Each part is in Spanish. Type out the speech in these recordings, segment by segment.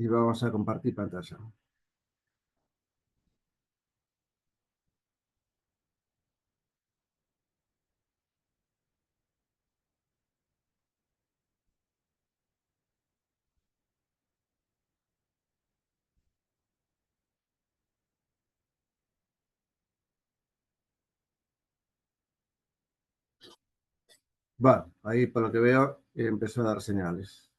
y vamos a compartir pantalla. Bueno, ahí por lo que veo empezó a dar señales.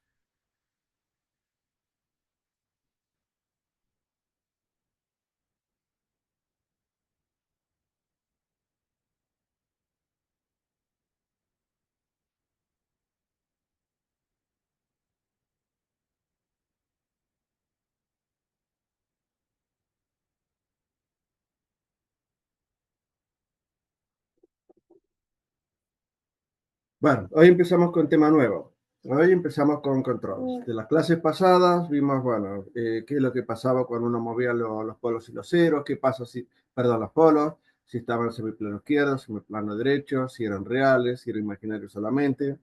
Bueno, hoy empezamos con tema nuevo. Hoy empezamos con control. De las clases pasadas vimos, bueno, qué es lo que pasaba cuando uno movía los polos y los ceros, qué pasa si, perdón, los polos, si estaban en semiplano izquierdo, semiplano derecho, si eran reales, si eran imaginarios solamente,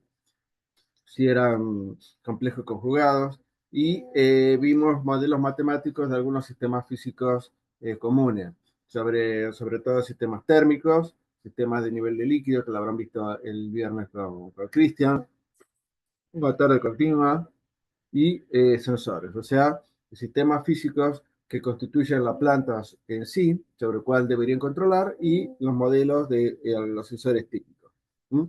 si eran complejos conjugados, y vimos modelos matemáticos de algunos sistemas físicos comunes, sobre todo sistemas térmicos, sistemas de nivel de líquido, que lo habrán visto el viernes con Cristian, motor de continua y sensores, o sea, sistemas físicos que constituyen las plantas en sí, sobre el cual deberían controlar, y los modelos de los sensores típicos. ¿Mm?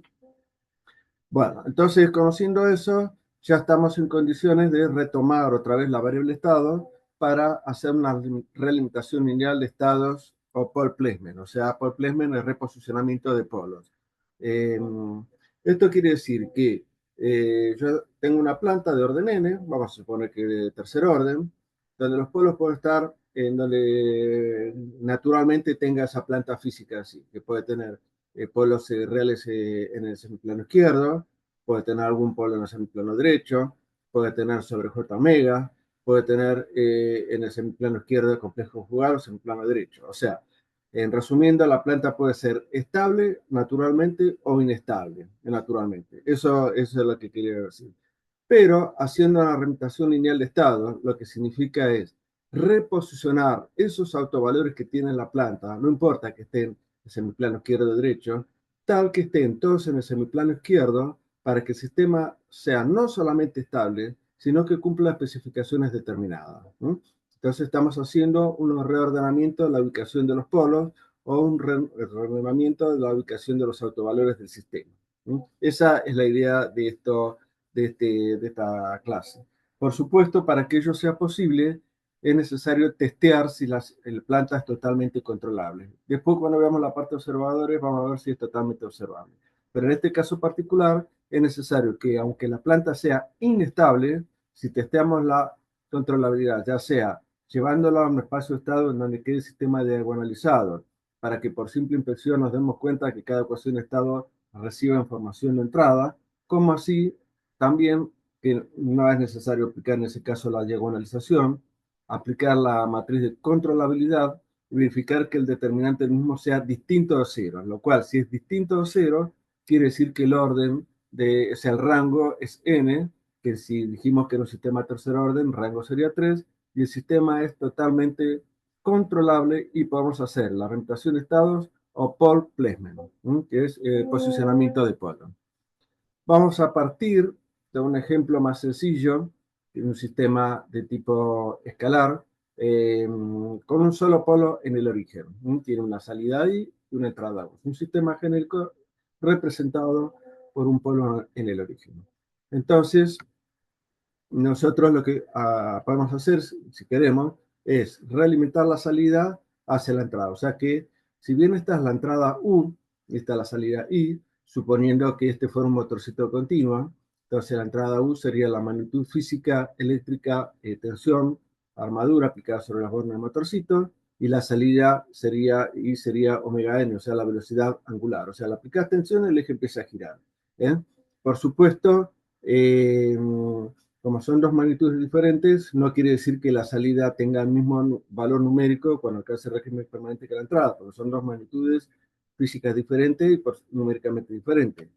Bueno, entonces conociendo eso, ya estamos en condiciones de retomar otra vez la variable estado para hacer una relimitación lineal de estados o pole placement. O sea, pole placement es reposicionamiento de polos. Eh, Esto quiere decir que yo tengo una planta de orden n, vamos a suponer que de tercer orden, donde los polos pueden estar en donde naturalmente tenga esa planta física así, que puede tener polos reales en el semiplano izquierdo, puede tener algún polo en el semiplano derecho, puede tener sobre J omega, puede tener en el semiplano izquierdo complejo conjugado, semiplano derecho. O sea, en resumiendo, la planta puede ser estable naturalmente o inestable naturalmente. Eso es lo que quería decir. Pero haciendo una representación lineal de estado, lo que significa es reposicionar esos autovalores que tiene la planta, no importa que estén en el semiplano izquierdo o derecho, tal que estén todos en el semiplano izquierdo para que el sistema sea no solamente estable, sino que cumpla especificaciones determinadas. ¿No? Entonces estamos haciendo un reordenamiento de la ubicación de los polos o un reordenamiento de la ubicación de los autovalores del sistema. ¿No? Esa es la idea de esta clase. Por supuesto, para que ello sea posible, es necesario testear si la planta es totalmente controlable. Después, cuando veamos la parte de observadores, vamos a ver si es totalmente observable. Pero en este caso particular, es necesario que, aunque la planta sea inestable, si testeamos la controlabilidad, ya sea llevándolo a un espacio de estado en donde quede el sistema diagonalizado, para que por simple inspección nos demos cuenta que cada ecuación de estado reciba información de entrada, como así también que no es necesario aplicar en ese caso la diagonalización, aplicar la matriz de controlabilidad y verificar que el determinante mismo sea distinto de cero, lo cual si es distinto de cero, quiere decir que el orden, o sea, el rango es n, que si dijimos que era un sistema de tercer orden, rango sería 3, y el sistema es totalmente controlable y podemos hacer la representación de estados o pole placement, que es posicionamiento de polo. Vamos a partir de un ejemplo más sencillo, de un sistema de tipo escalar, con un solo polo en el origen. Tiene una salida I y una entrada U. Un sistema genérico representado por un polo en el origen. Entonces, nosotros lo que podemos hacer, si queremos, es relimitar la salida hacia la entrada. O sea que, si bien esta es la entrada U y esta es la salida I, suponiendo que este fuera un motorcito continuo, entonces la entrada U sería la magnitud física, eléctrica, tensión, armadura aplicada sobre las bornes del motorcito, y la salida sería I sería omega n, o sea, la velocidad angular. O sea, al aplicar tensión, el eje empieza a girar. ¿Eh? Por supuesto, como son dos magnitudes diferentes, no quiere decir que la salida tenga el mismo valor numérico cuando alcance el régimen permanente que la entrada, porque son dos magnitudes físicas diferentes y numéricamente diferentes.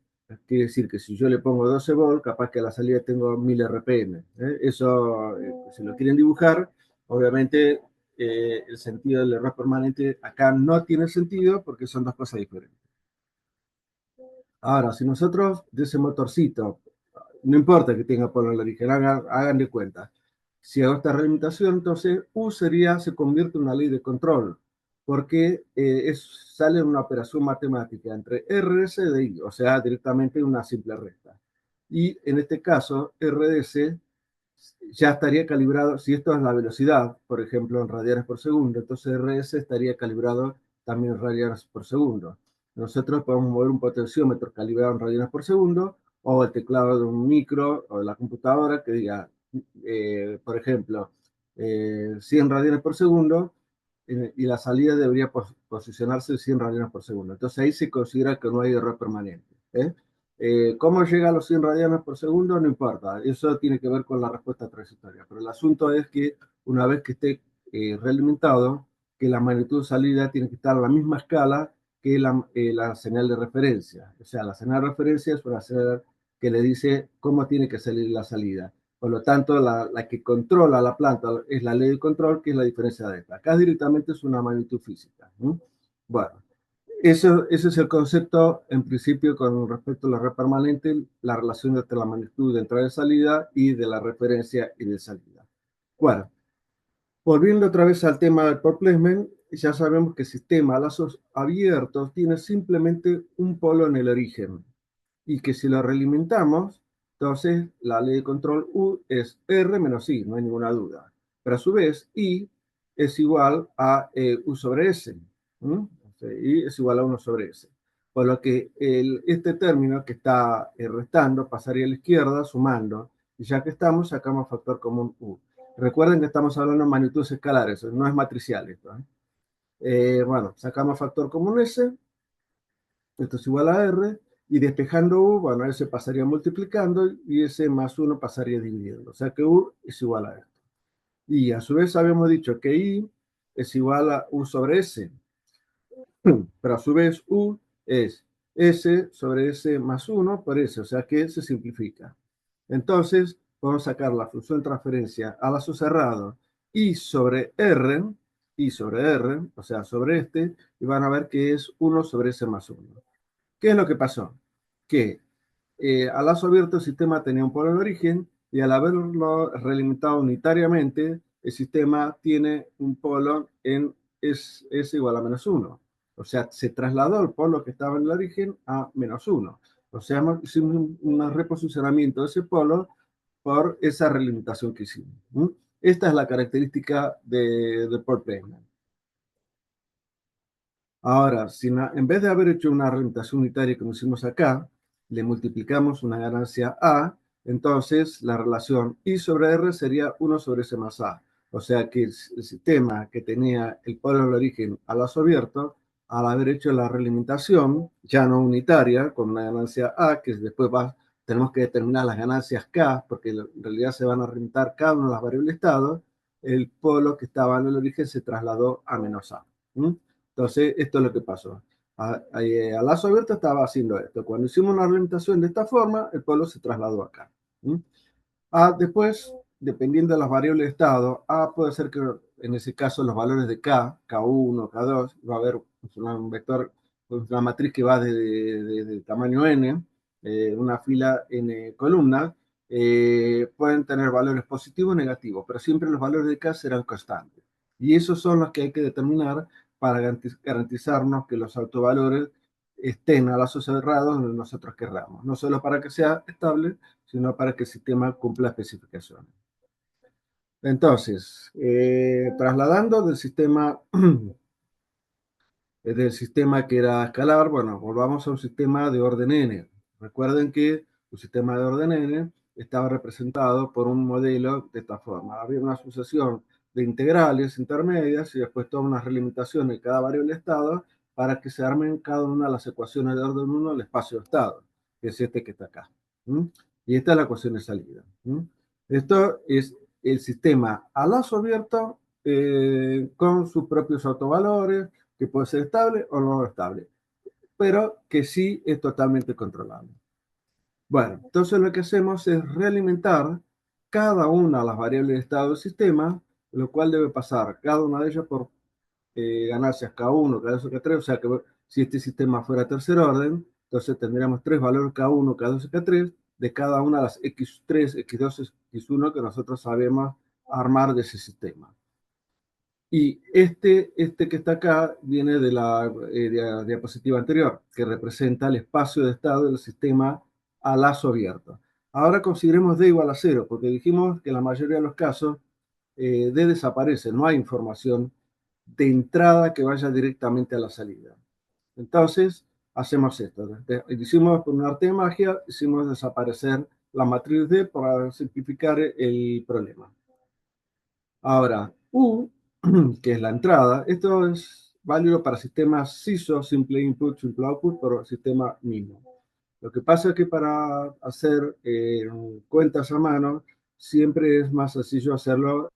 Quiere decir que si yo le pongo 12 volts, capaz que a la salida tengo 1000 RPM. Eso, si lo quieren dibujar, obviamente el sentido del error permanente acá no tiene sentido porque son dos cosas diferentes. Ahora, si nosotros de ese motorcito, no importa que tenga polo en el origen, hagan de cuenta. Si hago esta relimitación, entonces U se convierte en una ley de control, porque sale una operación matemática entre RS de I, o sea, directamente una simple recta. Y en este caso, RS ya estaría calibrado, si esto es la velocidad, por ejemplo, en radianes por segundo, entonces RS estaría calibrado también en radianes por segundo. Nosotros podemos mover un potenciómetro calibrado en radianes por segundo, o el teclado de un micro o de la computadora que diga, por ejemplo, 100 radianes por segundo, y la salida debería posicionarse en 100 radianes por segundo. Entonces ahí se considera que no hay error permanente. ¿Cómo llega a los 100 radianes por segundo? No importa, eso tiene que ver con la respuesta transitoria. Pero el asunto es que una vez que esté realimentado, que la magnitud de salida tiene que estar a la misma escala que la señal de referencia. O sea, la señal de referencia es una señal que le dice cómo tiene que salir la salida. Por lo tanto, la que controla la planta es la ley de control, que es la diferencia de esta. Acá directamente es una magnitud física. Bueno, ese es el concepto, en principio, con respecto a la red permanente, la relación entre la magnitud de entrada y salida y de la referencia y de salida. Bueno, volviendo otra vez al tema del pole placement, ya sabemos que el sistema a lazos abiertos tiene simplemente un polo en el origen y que si lo realimentamos, entonces la ley de control U es R menos I, no hay ninguna duda. Pero a su vez, I es igual a U sobre S. I es igual a 1 sobre S. Por lo que este término que está restando pasaría a la izquierda sumando. Y ya que estamos, sacamos factor común U. Recuerden que estamos hablando de magnitudes escalares, no es matricial esto. Bueno, sacamos factor común S, esto es igual a R, y despejando U, bueno, S pasaría multiplicando y S más 1 pasaría dividiendo. O sea que U es igual a esto. Y a su vez habíamos dicho que I es igual a U sobre S, pero a su vez U es S sobre S más 1 por S, o sea que se simplifica. Entonces, podemos sacar la función de transferencia a lazo cerrado I sobre R, o sea, sobre este, y van a ver que es 1 sobre S más 1. ¿Qué es lo que pasó? Que al lazo abierto el sistema tenía un polo en origen y al haberlo relimitado unitariamente, el sistema tiene un polo en S igual a menos 1. O sea, se trasladó el polo que estaba en el origen a menos 1. O sea, hicimos un reposicionamiento de ese polo por esa relimitación que hicimos. Esta es la característica de pole placement. Ahora, en vez de haber hecho una relimitación unitaria como hicimos acá, le multiplicamos una ganancia A, entonces la relación I sobre R sería 1 sobre S más A. O sea que el sistema que tenía el polo del origen a lazo abierto, al haber hecho la relimitación, ya no unitaria, con una ganancia A, que después tenemos que determinar las ganancias K, porque en realidad se van a relimitar cada una de las variables de estado, el polo que estaba en el origen se trasladó a menos A. Entonces, esto es lo que pasó. A lazo abierto estaba haciendo esto. Cuando hicimos una relimitación de esta forma, el polo se trasladó acá. Después, dependiendo de las variables de estado, puede ser que en ese caso los valores de K, K1, K2, va a haber un vector, una matriz que va de tamaño n, una fila n columna, pueden tener valores positivos o negativos, pero siempre los valores de K serán constantes. Y esos son los que hay que determinar para garantizarnos que los autovalores estén a lazos cerrados donde nosotros querramos, no solo para que sea estable, sino para que el sistema cumpla especificaciones. Entonces, trasladando del sistema que era escalar, bueno, volvamos a un sistema de orden n. Recuerden que un sistema de orden n estaba representado por un modelo de esta forma. Había una sucesión de integrales intermedias y después toda una relimitación de cada variable de estado para que se armen cada una de las ecuaciones de orden 1 del espacio de estado, que es este que está acá. Y esta es la ecuación de salida. Esto es el sistema a lazo abierto con sus propios autovalores, que puede ser estable o no estable, pero que sí es totalmente controlable. Bueno, entonces lo que hacemos es realimentar cada una de las variables de estado del sistema, lo cual debe pasar cada una de ellas por ganancias K1, K2, K3, o sea que si este sistema fuera tercer orden, entonces tendríamos tres valores K1, K2 y K3 de cada una de las X3, X2, X1 que nosotros sabemos armar de ese sistema. Y este que está acá viene de la diapositiva anterior, que representa el espacio de estado del sistema a lazo abierto. Ahora consideremos D igual a 0, porque dijimos que en la mayoría de los casos D desaparece, no hay información de entrada que vaya directamente a la salida. Entonces, hacemos esto. Hicimos, por un arte de magia, hicimos desaparecer la matriz D para simplificar el problema. Ahora, U, que es la entrada, esto es válido para sistemas SISO, Simple Input, Simple Output, pero sistema mismo. Lo que pasa es que para hacer cuentas a mano, siempre es más sencillo hacerlo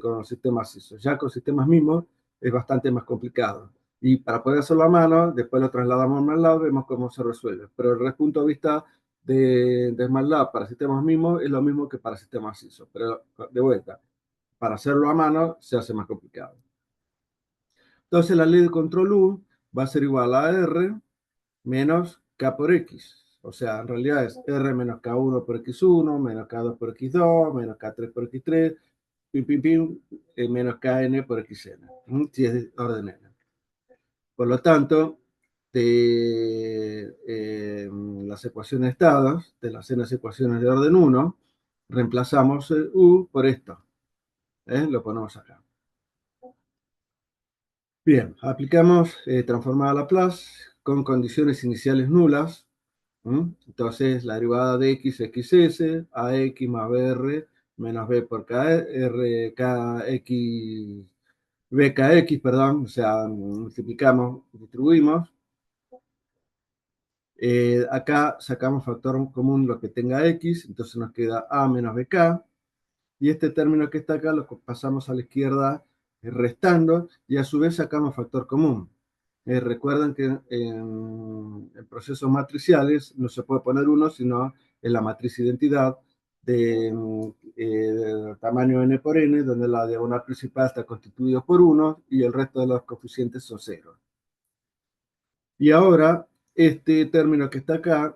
con los sistemas SISO. Ya con sistemas mismos es bastante más complicado. Y para poder hacerlo a mano, después lo trasladamos a MATLAB, vemos cómo se resuelve. Pero desde el punto de vista de MATLAB para sistemas mismos es lo mismo que para sistemas SISO. Pero de vuelta, para hacerlo a mano se hace más complicado. Entonces la ley de control U va a ser igual a R menos K por X. O sea, en realidad es R menos K1 por X1, menos K2 por X2, menos K3 por X3, pim, pim, pim, menos Kn por Xn, si es de orden n. Por lo tanto, de las ecuaciones de estados, de las n ecuaciones de orden 1, reemplazamos U por esto. Lo ponemos acá. Bien, aplicamos transformada a Laplace con condiciones iniciales nulas. Entonces, la derivada de x, xs, ax más br menos b por kr, kx, bkx, perdón, o sea, multiplicamos, distribuimos. Acá sacamos factor común lo que tenga x, entonces nos queda a menos bk. Y este término que está acá lo pasamos a la izquierda restando y a su vez sacamos factor común. Recuerden que en procesos matriciales no se puede poner uno, sino en la matriz identidad de tamaño n por n, donde la diagonal principal está constituida por 1 y el resto de los coeficientes son 0. Y ahora, este término que está acá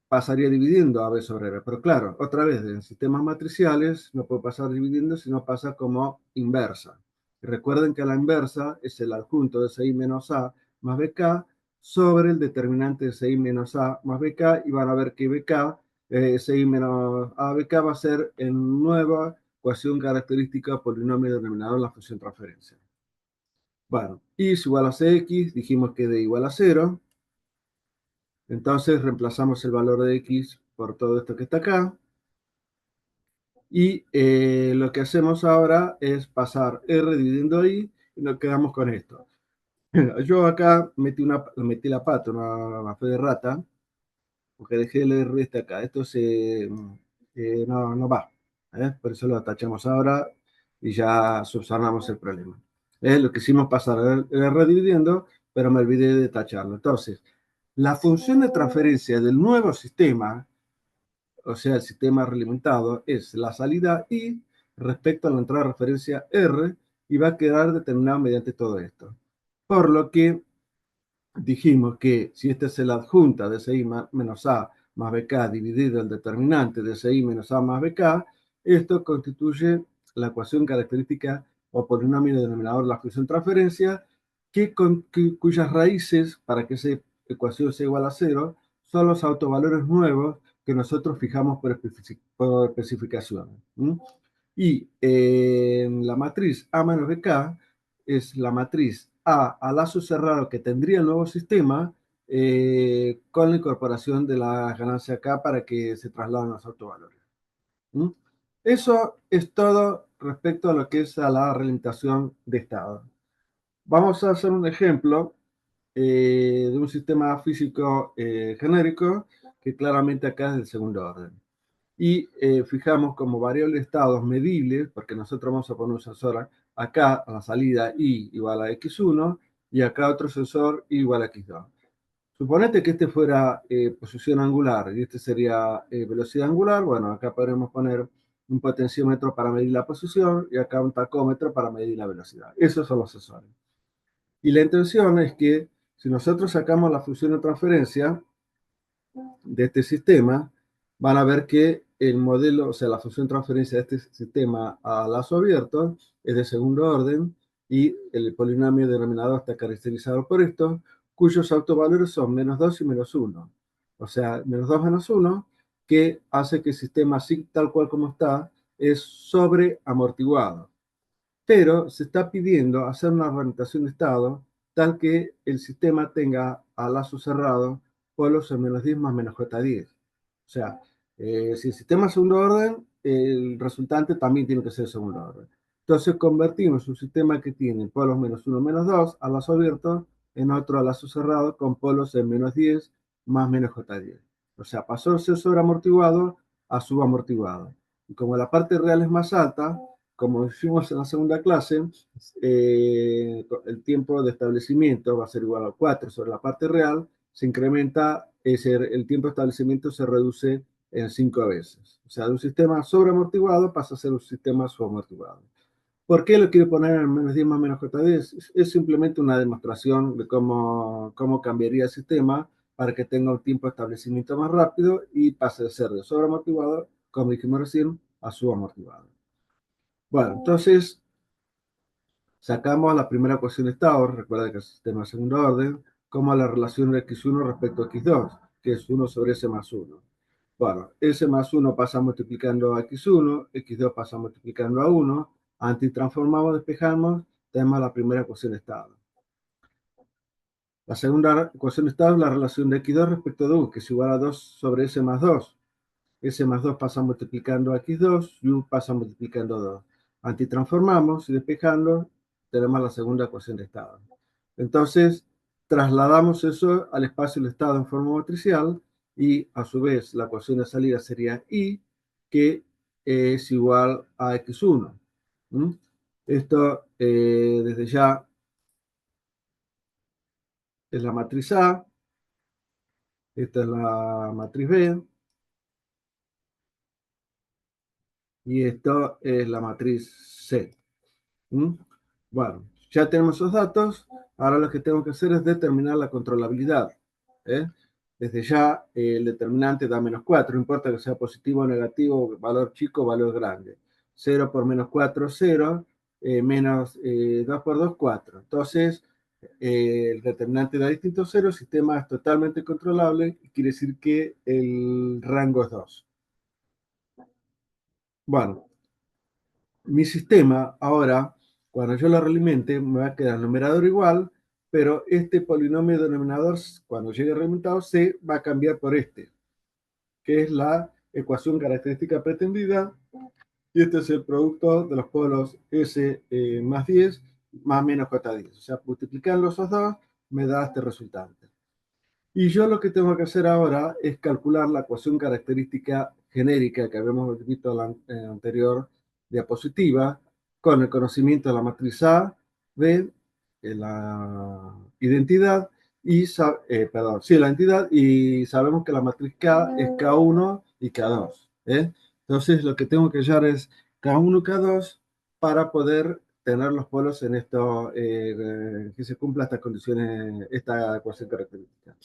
pasaría dividiendo a b sobre r. Pero claro, otra vez, en sistemas matriciales no puede pasar dividiendo, sino pasa como inversa. Y recuerden que la inversa es el adjunto de CI menos A más BK sobre el determinante de CI menos A más BK, y van a ver que BK, CI menos A BK va a ser en nueva ecuación característica polinomio denominador de la función transferencia. Bueno, y es igual a CX, dijimos que D igual a 0. Entonces reemplazamos el valor de x por todo esto que está acá. Y lo que hacemos ahora es pasar r dividiendo i y nos quedamos con esto. Yo acá metí la pata, una fe de rata, porque dejé el r este acá. Esto no va. Por eso lo tachamos ahora y ya subsanamos el problema. Lo que hicimos pasar el r dividiendo, pero me olvidé de tacharlo. Entonces, la función de transferencia del nuevo sistema, o sea, el sistema realimentado, es la salida I respecto a la entrada de referencia R y va a quedar determinado mediante todo esto. Por lo que dijimos que si esta es la adjunta de CI menos A más BK dividido el determinante de CI menos A más BK, esto constituye la ecuación característica o polinomio denominador de la función transferencia, cuyas raíces, para que esa ecuación sea igual a 0, son los autovalores nuevos que nosotros fijamos por especificación. Y la matriz A menos BK es la matriz A lazo cerrado que tendría el nuevo sistema con la incorporación de la ganancia K para que se trasladen los autovalores. Eso es todo respecto a lo que es a la realimentación de estado. Vamos a hacer un ejemplo de un sistema físico genérico que claramente acá es del segundo orden. Y fijamos como variable de estados medibles, porque nosotros vamos a poner un sensor acá a la salida I igual a X1 y acá otro sensor I igual a X2. Suponete que este fuera posición angular y este sería velocidad angular. Bueno, acá podremos poner un potenciómetro para medir la posición y acá un tacómetro para medir la velocidad. Esos son los sensores. Y la intención es que si nosotros sacamos la función de transferencia de este sistema, van a ver que el modelo, o sea, la función de transferencia de este sistema a lazo abierto es de segundo orden y el polinomio denominador está caracterizado por esto, cuyos autovalores son -2 y -1. O sea, -2 -1, que hace que el sistema así tal cual como está es sobreamortiguado. Pero se está pidiendo hacer una orientación de estado tal que el sistema tenga a lazo cerrado polos en -10 más -j10. O sea, si el sistema es segundo orden, el resultante también tiene que ser segundo orden. Entonces convertimos un sistema que tiene polos -1, -2 a lazo abierto en otro a lazo cerrado con polos en -10 más -j10. O sea, pasó de ser sobreamortiguado a subamortiguado. Y como la parte real es más alta, como dijimos en la segunda clase, el tiempo de establecimiento va a ser igual a 4 sobre la parte real, se incrementa, el tiempo de establecimiento se reduce en 5 veces. O sea, de un sistema sobreamortiguado pasa a ser un sistema subamortiguado. ¿Por qué lo quiero poner en -10 más -j10? Es simplemente una demostración de cómo cambiaría el sistema para que tenga un tiempo de establecimiento más rápido y pase de ser de sobreamortiguado, como dijimos recién, a subamortiguado. Bueno, entonces sacamos la primera ecuación de estado, recuerda que es el sistema de segundo orden, como la relación de x1 respecto a x2, que es 1 sobre s más 1. Bueno, s más 1 pasa multiplicando a x1, x2 pasa multiplicando a 1, antitransformamos, despejamos, tenemos la primera ecuación de estado. La segunda ecuación de estado es la relación de x2 respecto a u, que es igual a 2 sobre s más 2. S más 2 pasa multiplicando a x2 y u pasa multiplicando a 2. Antitransformamos y despejando tenemos la segunda ecuación de estado. Entonces, trasladamos eso al espacio del estado en forma matricial y a su vez la ecuación de salida sería y, que es igual a x1. ¿Mm? Esto desde ya es la matriz A, esta es la matriz B y esto es la matriz C. ¿Mm? Bueno, ya tenemos esos datos. Ahora lo que tengo que hacer es determinar la controlabilidad. ¿Eh? Desde ya el determinante da -4, no importa que sea positivo o negativo, valor chico o valor grande. 0 por -4, 0, menos 2 por 2, 4. Entonces, el determinante da distinto cero, el sistema es totalmente controlable, quiere decir que el rango es 2. Bueno, mi sistema ahora, cuando yo lo realimente, me va a quedar el numerador igual, pero este polinomio denominador, cuando llegue al resultado, C va a cambiar por este, que es la ecuación característica pretendida, y este es el producto de los polos S más 10 más menos J10. O sea, multiplicando esos dos, me da este resultante. Y yo lo que tengo que hacer ahora es calcular la ecuación característica genérica que habíamos visto en la anterior diapositiva, con el conocimiento de la matriz A, B, la identidad, perdón, sí, la entidad, y sabemos que la matriz K es K1 y K2. Entonces lo que tengo que hallar es K1 y K2 para poder tener los polos en esto, que se cumpla estas condiciones, esta ecuación característica.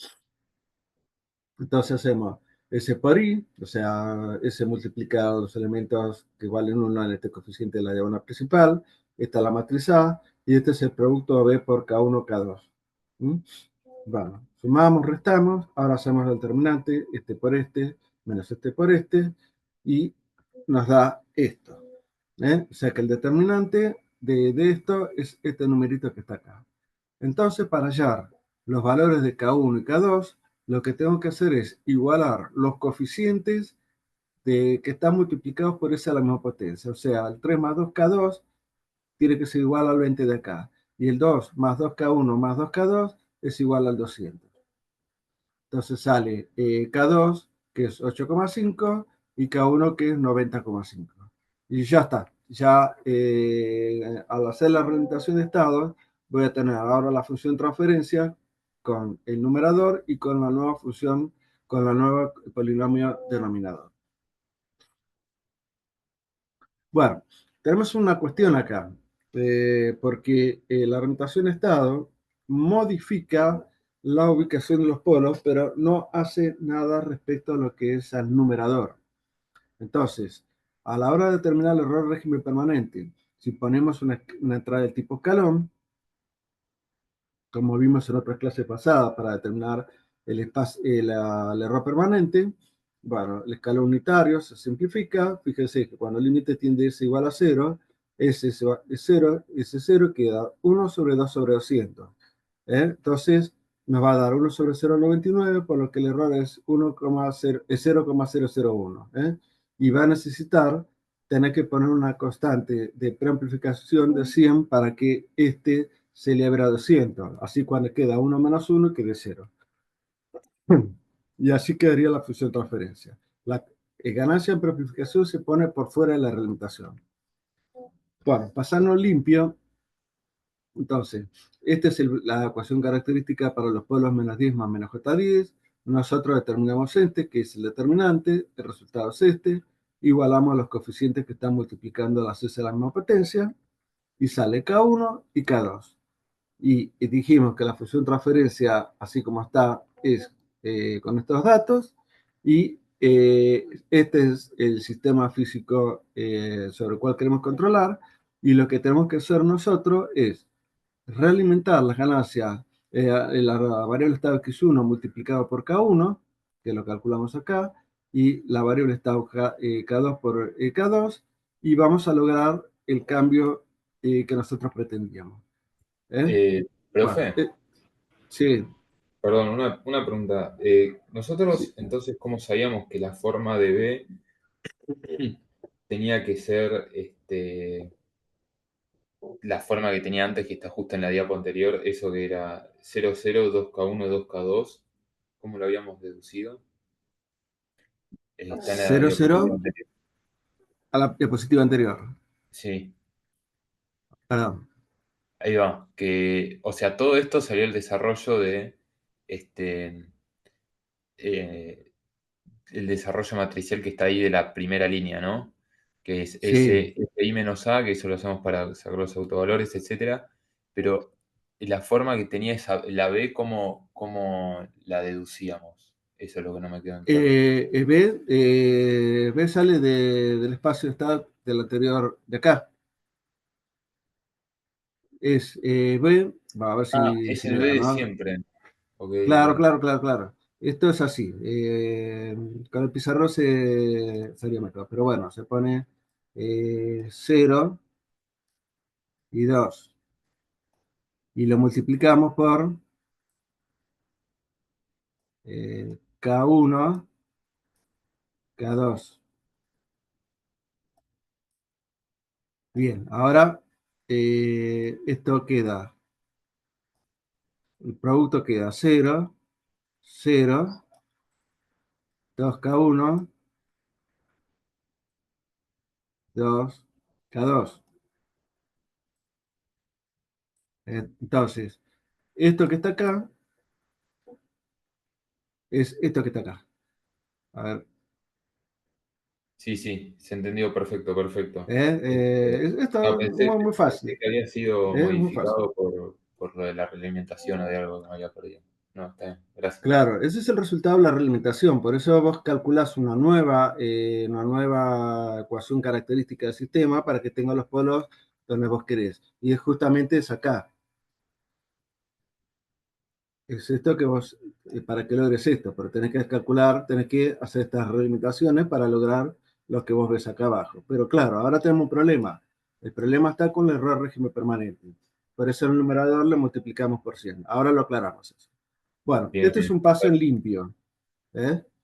Entonces hacemos S por I, o sea, S multiplicado los elementos que valen 1 en este coeficiente de la diagonal principal. Esta es la matriz A y este es el producto B por K1, K2. ¿Mm? Bueno, sumamos, restamos, ahora hacemos el determinante, este por este, menos este por este, y nos da esto. O sea que el determinante de esto es este numerito que está acá. Entonces, para hallar los valores de K1 y K2, lo que tengo que hacer es igualar los coeficientes que están multiplicados por esa a la misma potencia. O sea, el 3 más 2K2 tiene que ser igual al 20 de acá. Y el 2 más 2K1 más 2K2 es igual al 200. Entonces sale K2, que es 8,5, y K1, que es 90,5. Y ya está. Ya al hacer la representación de estados, voy a tener ahora la función transferencia con el numerador y con la nueva función, con la nueva polinomio denominador. Bueno, tenemos una cuestión acá, porque la orientación estado modifica la ubicación de los polos, pero no hace nada respecto a lo que es al numerador. Entonces, a la hora de determinar el error régimen permanente, si ponemos una entrada del tipo escalón, como vimos en otras clases pasadas, para determinar el, espacio, el error permanente, bueno, el escalón unitario se simplifica. Fíjense que cuando el límite tiende a irse igual a 0, ese 0 queda 1 sobre 2 sobre 200. Entonces, nos va a dar 1 sobre 0,99, por lo que el error es 0,001. Y va a necesitar tener que poner una constante de preamplificación de 100 para que este se eleve a 200. Así cuando queda 1 menos 1 quede 0. Y así quedaría la función transferencia. La ganancia en preamplificación se pone por fuera de la relimitación. Bueno, pasando limpio, entonces, esta es la ecuación característica para los polos menos 10 más menos j10. Nosotros determinamos este, que es el determinante, el resultado es este, igualamos los coeficientes que están multiplicando las S de la misma potencia, y sale K1 y K2. Y dijimos que la función transferencia, así como está, es con estos datos, y este es el sistema físico sobre el cual queremos controlar, y lo que tenemos que hacer nosotros es realimentar las ganancias, la variable estado x1 multiplicado por k1, que lo calculamos acá, y la variable estado k2 por k2, y vamos a lograr el cambio que nosotros pretendíamos. ¿eh? Bueno, Profe, sí, perdón, una pregunta. Nosotros, sí. entonces, ¿cómo sabíamos que la forma de B tenía que ser la forma que tenía antes, que está justo en la diapo anterior, eso que era 00, 2K1, 2K2? ¿Cómo lo habíamos deducido? Está en la 0, diapositiva 0 anterior. a la diapositiva anterior. Sí, Perdón. ahí va. Que, o sea, todo esto salió el desarrollo de este, eh, el desarrollo matricial que está ahí de la primera línea, ¿no? Que es Sí. ese I menos A, que eso lo hacemos para sacar los autovalores, etcétera. Pero la forma que tenía la B, ¿cómo la deducíamos? Eso es lo que no me quedó en claro. B sale del espacio estado del anterior de acá. Es B, va a ver Ah, si es se el B vea, de ¿no? siempre. Ok, Claro, ok. claro, claro, claro. Esto es así. Con el pizarrón sería mejor, pero bueno, se pone 0 y 2. Y lo multiplicamos por K1, K2. Bien, ahora esto queda, el producto queda 0, 0, 2K1, 2, K2. Entonces, esto que está acá es esto que está acá. A ver, Sí, sí, se entendió perfecto, perfecto. esto No, es muy, muy pensé fácil. que había sido Es muy fácil. modificado por lo de la realimentación o de algo que me había perdido. No, está bien, gracias. Claro, ese es el resultado de la realimentación. Por eso vos calculás una nueva ecuación característica del sistema para que tenga los polos donde vos querés. Y es justamente es acá. Es esto que vos, para que logres esto, pero tenés que calcular, tenés que hacer estas relimitaciones para lograr lo que vos ves acá abajo. Pero claro, ahora tenemos un problema. El problema está con el error régimen permanente. Por eso el numerador lo multiplicamos por 100. Ahora lo aclaramos eso. Bueno, Bien, este es bien. un paso en limpio.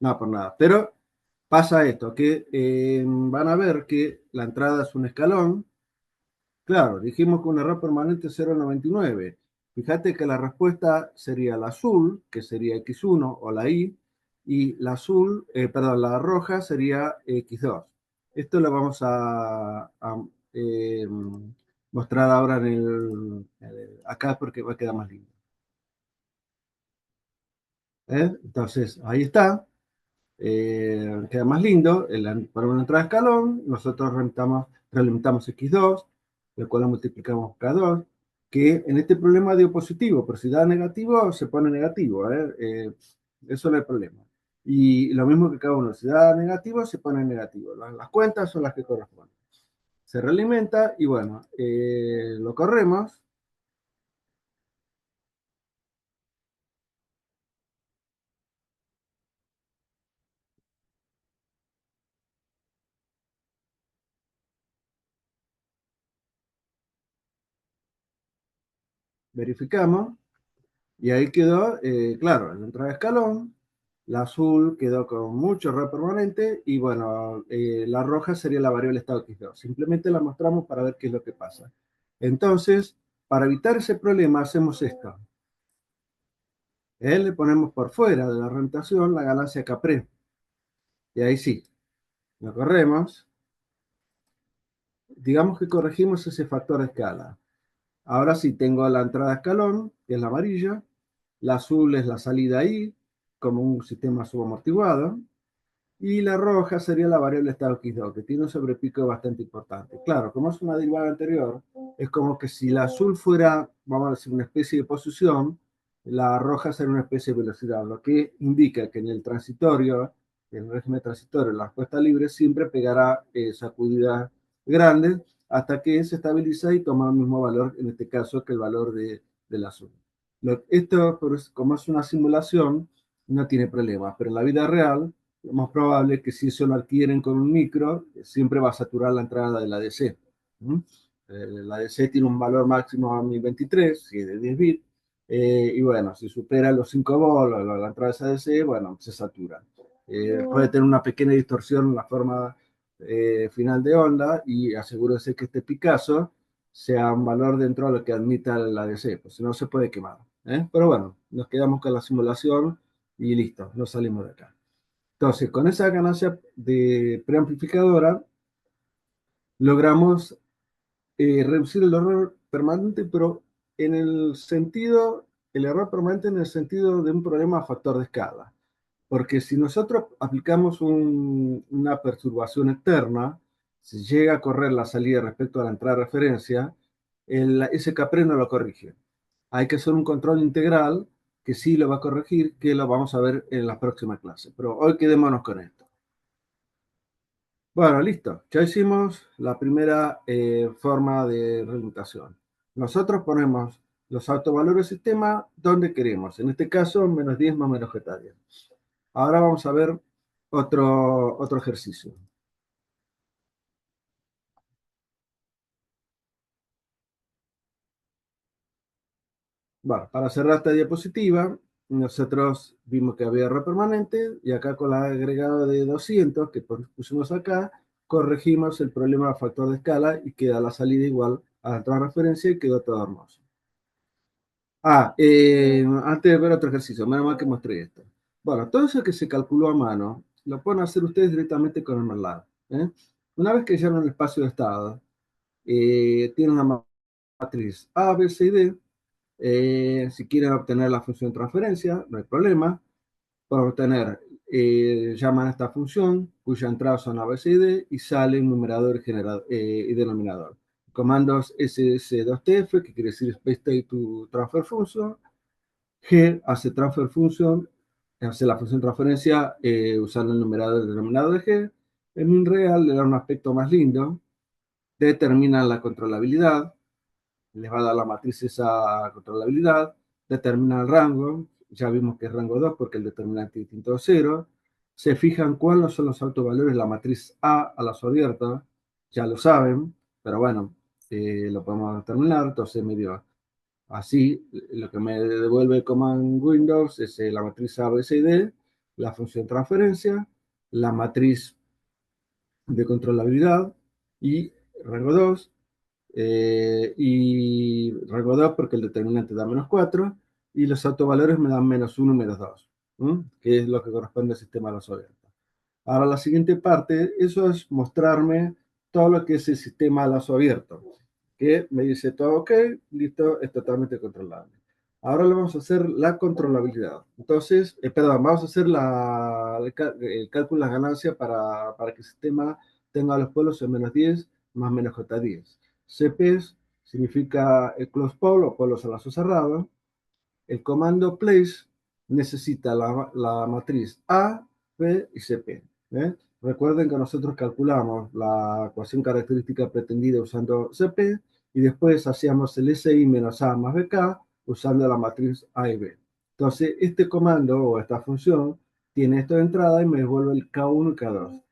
No, por nada. Pero pasa esto, que van a ver que la entrada es un escalón. Claro, dijimos que un error permanente es 0,99. Fíjate que la respuesta sería la azul, que sería X1 o la Y, y la azul, perdón, la roja sería X2. Esto lo vamos a mostrar ahora acá porque va a quedar más lindo. Entonces, ahí está. Queda más lindo. Para una entrada de escalón, nosotros realimentamos X2, el cual lo multiplicamos K2, que en este problema dio positivo, pero si da negativo, se pone negativo. Eso no es el problema. Y lo mismo que cada uno, si da negativo, se pone negativo. Las cuentas son las que corresponden. Se realimenta y bueno, lo corremos. Verificamos y ahí quedó, claro, la entrada de escalón, la azul quedó con mucho error permanente y bueno, la roja sería la variable estado X2. Simplemente la mostramos para ver qué es lo que pasa. Entonces, para evitar ese problema hacemos esto. Le ponemos por fuera de la orientación la ganancia Capre. Y ahí sí, lo corremos. Digamos que corregimos ese factor de escala. Ahora sí tengo la entrada de escalón, que es la amarilla, la azul es la salida ahí, como un sistema subamortiguado, y la roja sería la variable estado X2, que tiene un sobrepico bastante importante. Claro, como es una derivada anterior, es como que si la azul fuera, vamos a decir, una especie de posición, la roja sería una especie de velocidad, lo que indica que en el transitorio, en el régimen transitorio, la respuesta libre siempre pegará sacudidas grandes hasta que se estabiliza y toma el mismo valor, en este caso, que el valor del azul. Esto, como es una simulación, no tiene problema, pero en la vida real, lo más probable es que si eso lo adquieren con un micro, siempre va a saturar la entrada de la DC. La DC tiene un valor máximo a 1023, si es de 10 bits, y bueno, si supera los 5 volts la entrada de esa DC, bueno, se satura. Puede tener una pequeña distorsión en la forma final de onda y asegúrese que este Picasso sea un valor dentro de lo que admita la DC, pues si no se puede quemar. Pero bueno, nos quedamos con la simulación y listo, no salimos de acá. Entonces, con esa ganancia de preamplificadora, logramos reducir el error permanente, pero en el sentido, el error permanente en el sentido de un problema a factor de escala. Porque si nosotros aplicamos una perturbación externa, si llega a correr la salida respecto a la entrada de referencia, ese Capre no lo corrige. Hay que hacer un control integral que sí lo va a corregir, que lo vamos a ver en la próxima clase. Pero hoy quedémonos con esto. Bueno, listo. Ya hicimos la primera forma de relimitación. Nosotros ponemos los autovalores del sistema donde queremos. En este caso, -10 más menos -10. Ahora vamos a ver otro ejercicio. Bueno, para cerrar esta diapositiva, nosotros vimos que había error permanente y acá con el agregado de 200 que pusimos acá, corregimos el problema de factor de escala y queda la salida igual a la entrada de referencia y quedó todo hermoso. Antes de ver otro ejercicio, menos mal que mostré esto. Bueno, todo eso que se calculó a mano, lo pueden hacer ustedes directamente con el MATLAB. Una vez que llenan el espacio de estado, tienen una matriz A, B, C y D. Si quieren obtener la función de transferencia, no hay problema. Para obtener, llaman a esta función, cuya entrada son A, B, C y D, y sale un numerador y denominador. Comandos ss2tf, que quiere decir Space State to Transfer Function. G hace transfer function, hace la función transferencia usando el numerador y el denominador de G. En un real le da un aspecto más lindo. Determina la controlabilidad, les va a dar la matriz esa controlabilidad, determina el rango, ya vimos que es rango 2 porque el determinante es distinto de 0, se fijan cuáles son los autovalores de la matriz A la su abierta, ya lo saben, pero bueno, lo podemos determinar, entonces me dio así, lo que me devuelve Command Windows es la matriz A, B, C y D, la función transferencia, la matriz de controlabilidad y rango 2, y rango 2 porque el determinante da -4 y los autovalores me dan -1 y -2, que es lo que corresponde al sistema de los abiertos. Ahora la siguiente parte, eso es mostrarme todo lo que es el sistema a lazo abierto, que me dice todo ok, listo, es totalmente controlable. Ahora le vamos a hacer la controlabilidad. Entonces, perdón, vamos a hacer el cálculo de las ganancias para que el sistema tenga los polos en -10 más menos J10. CP significa el close pole o polos a lazo cerrado. El comando place necesita la matriz A, P y CP. ¿Eh? Recuerden que nosotros calculamos la ecuación característica pretendida usando CP y después hacíamos el SI menos A más BK usando la matriz A y B. Entonces, este comando o esta función tiene esto de entrada y me devuelve el K1 y K2.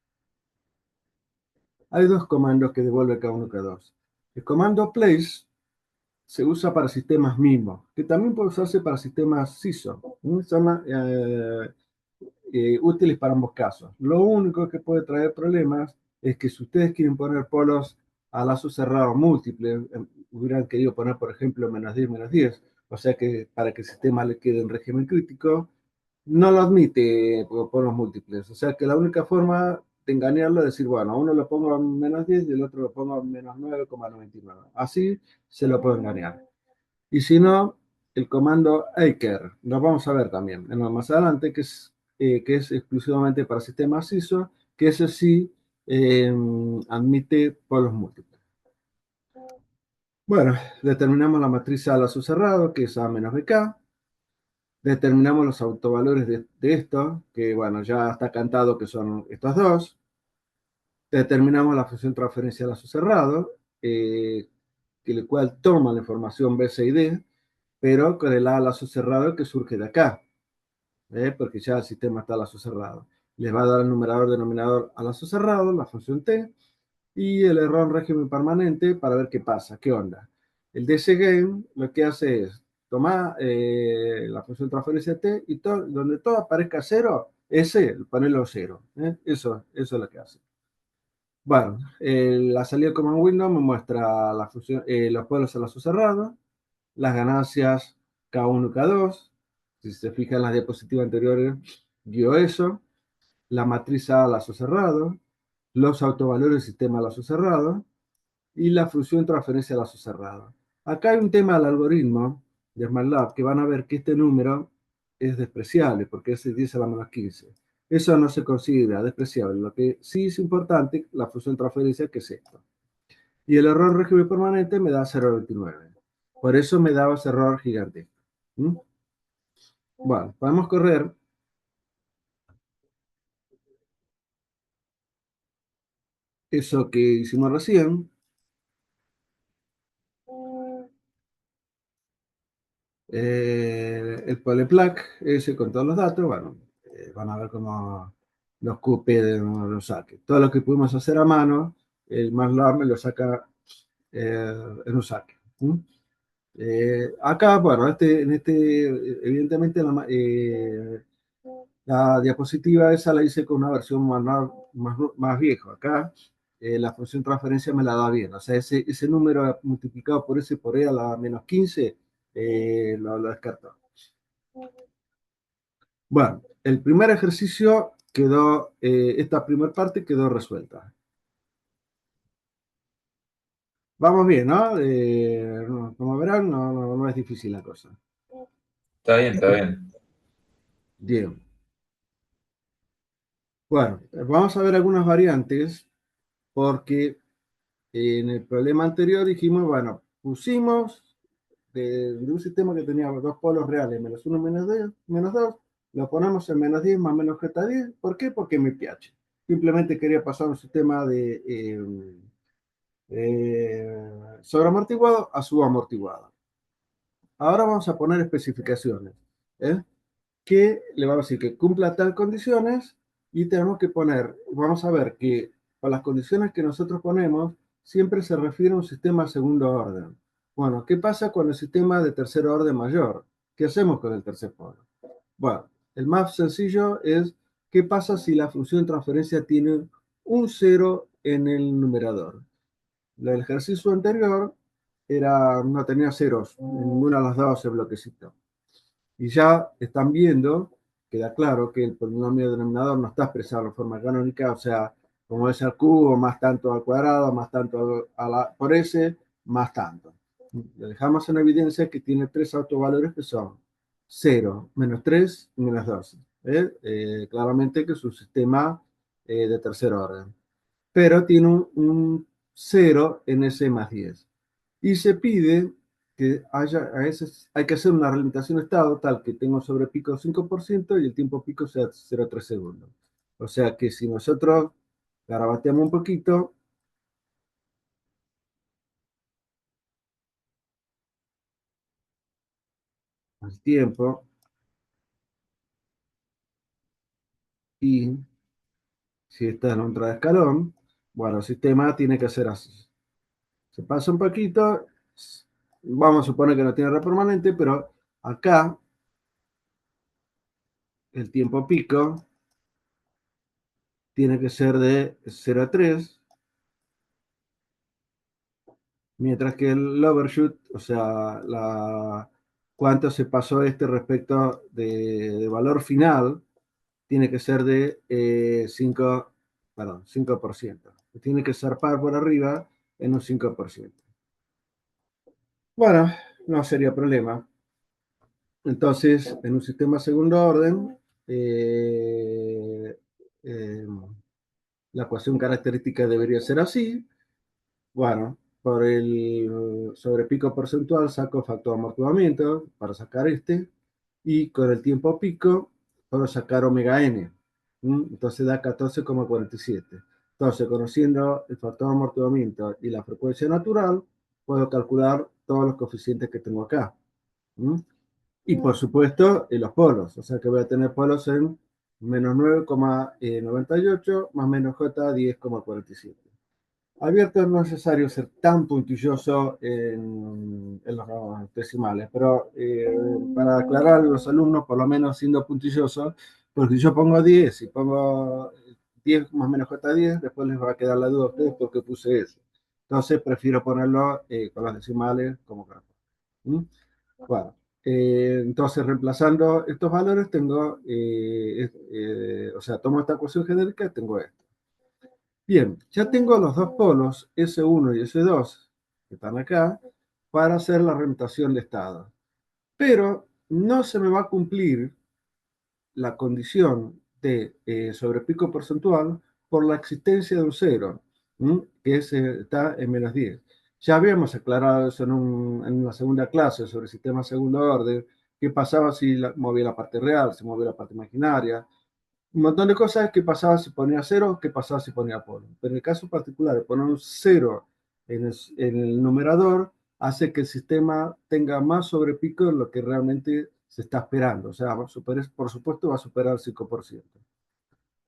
Hay dos comandos que devuelve K1 y K2. El comando place se usa para sistemas mismos, que también puede usarse para sistemas CISO. Son útiles para ambos casos. Lo único que puede traer problemas es que si ustedes quieren poner polos a lazo cerrado múltiples, hubieran querido poner, por ejemplo, -10, -10, o sea que para que el sistema le quede en régimen crítico, no lo admite por los múltiples. O sea que la única forma de engañarlo es decir, bueno, a uno lo pongo a -10 y el otro lo pongo a -9,99. Así se lo puedo engañar. Y si no, el comando Aker, lo vamos a ver también más adelante, que es exclusivamente para sistemas ISO, que ese sí admite polos múltiples. Bueno, determinamos la matriz A lazo cerrado, que es A menos BK. Determinamos los autovalores de esto, que bueno, ya está cantado que son estos dos. Determinamos la función transferencia a lazo cerrado, que el cual toma la información B, C y D, pero con el A lazo cerrado que surge de acá, porque ya el sistema está a lazo cerrado. Les va a dar el numerador denominador a lazo cerrado, la función T, y el error régimen permanente para ver qué pasa, qué onda. El DCGame lo que hace es tomar la función transferencia T y donde todo aparezca cero, ese, ponerlo cero. Eso es lo que hace. Bueno, la salida command window me muestra la función, los pueblos a lazo cerrado, las ganancias K1 y K2. Si se fijan en las diapositivas anteriores, dio eso. La matriz A lazo cerrado, los autovalores del sistema a lazo cerrado, y la función transferencia a lazo cerrado. Acá hay un tema del algoritmo de MATLAB que van a ver que este número es despreciable porque es 10 a la menos 15. Eso no se considera despreciable. Lo que sí es importante, la función transferencia, que es esto. Y el error régimen permanente me da 0,29. Por eso me daba ese error gigantesco. ¿Mm? Bueno, podemos correr eso que hicimos recién. El polyplac ese con todos los datos, bueno, van a ver cómo los QP lo saque. Todo lo que pudimos hacer a mano, el MATLAB me lo saca en un saque. Acá, bueno, evidentemente la diapositiva esa la hice con una versión más vieja. Acá la función transferencia me la da bien. O sea, ese número multiplicado por ese por E a la menos 15 lo descarto. Bueno, el primer ejercicio quedó, esta primera parte quedó resuelta. Vamos bien, ¿no? Como verán, no es difícil la cosa. Está bien, está bien. Bien. Bueno, vamos a ver algunas variantes porque en el problema anterior dijimos, bueno, pusimos de un sistema que tenía dos polos reales, -1, -10, -2, lo ponemos en -10 más menos z10. ¿Por qué? Porque mi pH. Simplemente quería pasar un sistema de sobreamortiguado a subamortiguado. Ahora vamos a poner especificaciones, ¿eh? Que le vamos a decir que cumpla tal condiciones y tenemos que poner, vamos a ver que para las condiciones que nosotros ponemos siempre se refiere a un sistema de segundo orden. Bueno, ¿qué pasa con el sistema de tercer orden mayor? ¿Qué hacemos con el tercer polo? Bueno, el más sencillo es ¿qué pasa si la función de transferencia tiene un cero en el numerador? El ejercicio anterior no tenía ceros en ninguna de las dos ese bloquecito. Y ya están viendo, queda claro que el polinomio denominador no está expresado en forma canónica, o sea, como es al cubo, más tanto al cuadrado, más tanto por s, más tanto. Lo dejamos en evidencia que tiene tres autovalores que son 0, -3 y -12. Claramente que es un sistema de tercer orden. Pero tiene un 0 en ese +10. Y se pide que haya, a veces hay que hacer una relimitación de estado tal que tenga un sobrepico 5% y el tiempo pico sea 0,3 segundos. O sea que si nosotros garabateamos un poquito, el tiempo y si está en un escalón, bueno, el sistema tiene que ser así. Se pasa un poquito, vamos a suponer que no tiene red permanente, pero acá el tiempo pico tiene que ser de 0,3, mientras que el overshoot, o sea, cuánto se pasó respecto de valor final, tiene que ser de 5, perdón, 5%. Tiene que zarpar por arriba en un 5%. Bueno, no sería problema. Entonces, en un sistema segundo orden, eh, eh, la ecuación característica debería ser así. Bueno, por el sobrepico porcentual saco factor de amortiguamiento para sacar y con el tiempo pico puedo sacar omega n. Entonces da 14,47. Entonces, conociendo el factor de amortiguamiento y la frecuencia natural, puedo calcular todos los coeficientes que tengo acá. Y por supuesto, los polos, o sea que voy a tener polos en -9,98 más menos J 10,47. Abierto no es necesario ser tan puntilloso en los decimales, pero para aclarar a los alumnos, por lo menos siendo puntilloso, porque si yo pongo 10 y pongo 10 más menos J10, después les va a quedar la duda a ustedes por qué puse eso. Entonces prefiero ponerlo con los decimales como grafo. Bueno, entonces reemplazando estos valores tengo, o sea, tomo esta ecuación genérica y tengo esto. Bien, ya tengo los dos polos, S1 y S2, que están acá, para hacer la reemplazación de estado. Pero no se me va a cumplir la condición de sobrepico porcentual por la existencia de un cero, que está en -10. Ya habíamos aclarado eso en una segunda clase sobre el sistema segundo orden, qué pasaba si movía la parte real, si movía la parte imaginaria, un montón de cosas que pasaba si ponía cero, que pasaba si ponía polo. Pero en el caso particular de poner un cero en el numerador, hace que el sistema tenga más sobrepico de lo que realmente se está esperando. O sea, por supuesto va a superar el 5%.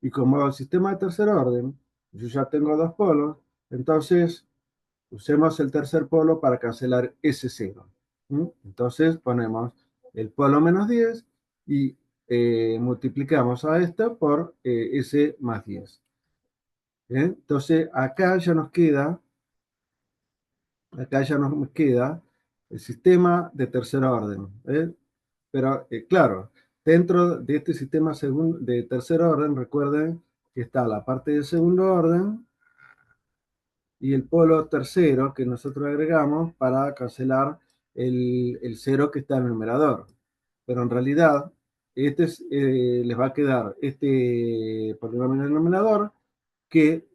Y como el sistema de tercer orden, yo ya tengo dos polos, entonces usemos el tercer polo para cancelar ese cero. Entonces ponemos el polo -10 y multiplicamos a esto por ese +10. Entonces acá ya nos queda el sistema de tercer orden. Pero claro, dentro de este sistema de tercer orden, recuerden que está la parte de segundo orden y el polo tercero que nosotros agregamos para cancelar el cero que está en el numerador. Pero en realidad, les va a quedar este polinomio en el denominador que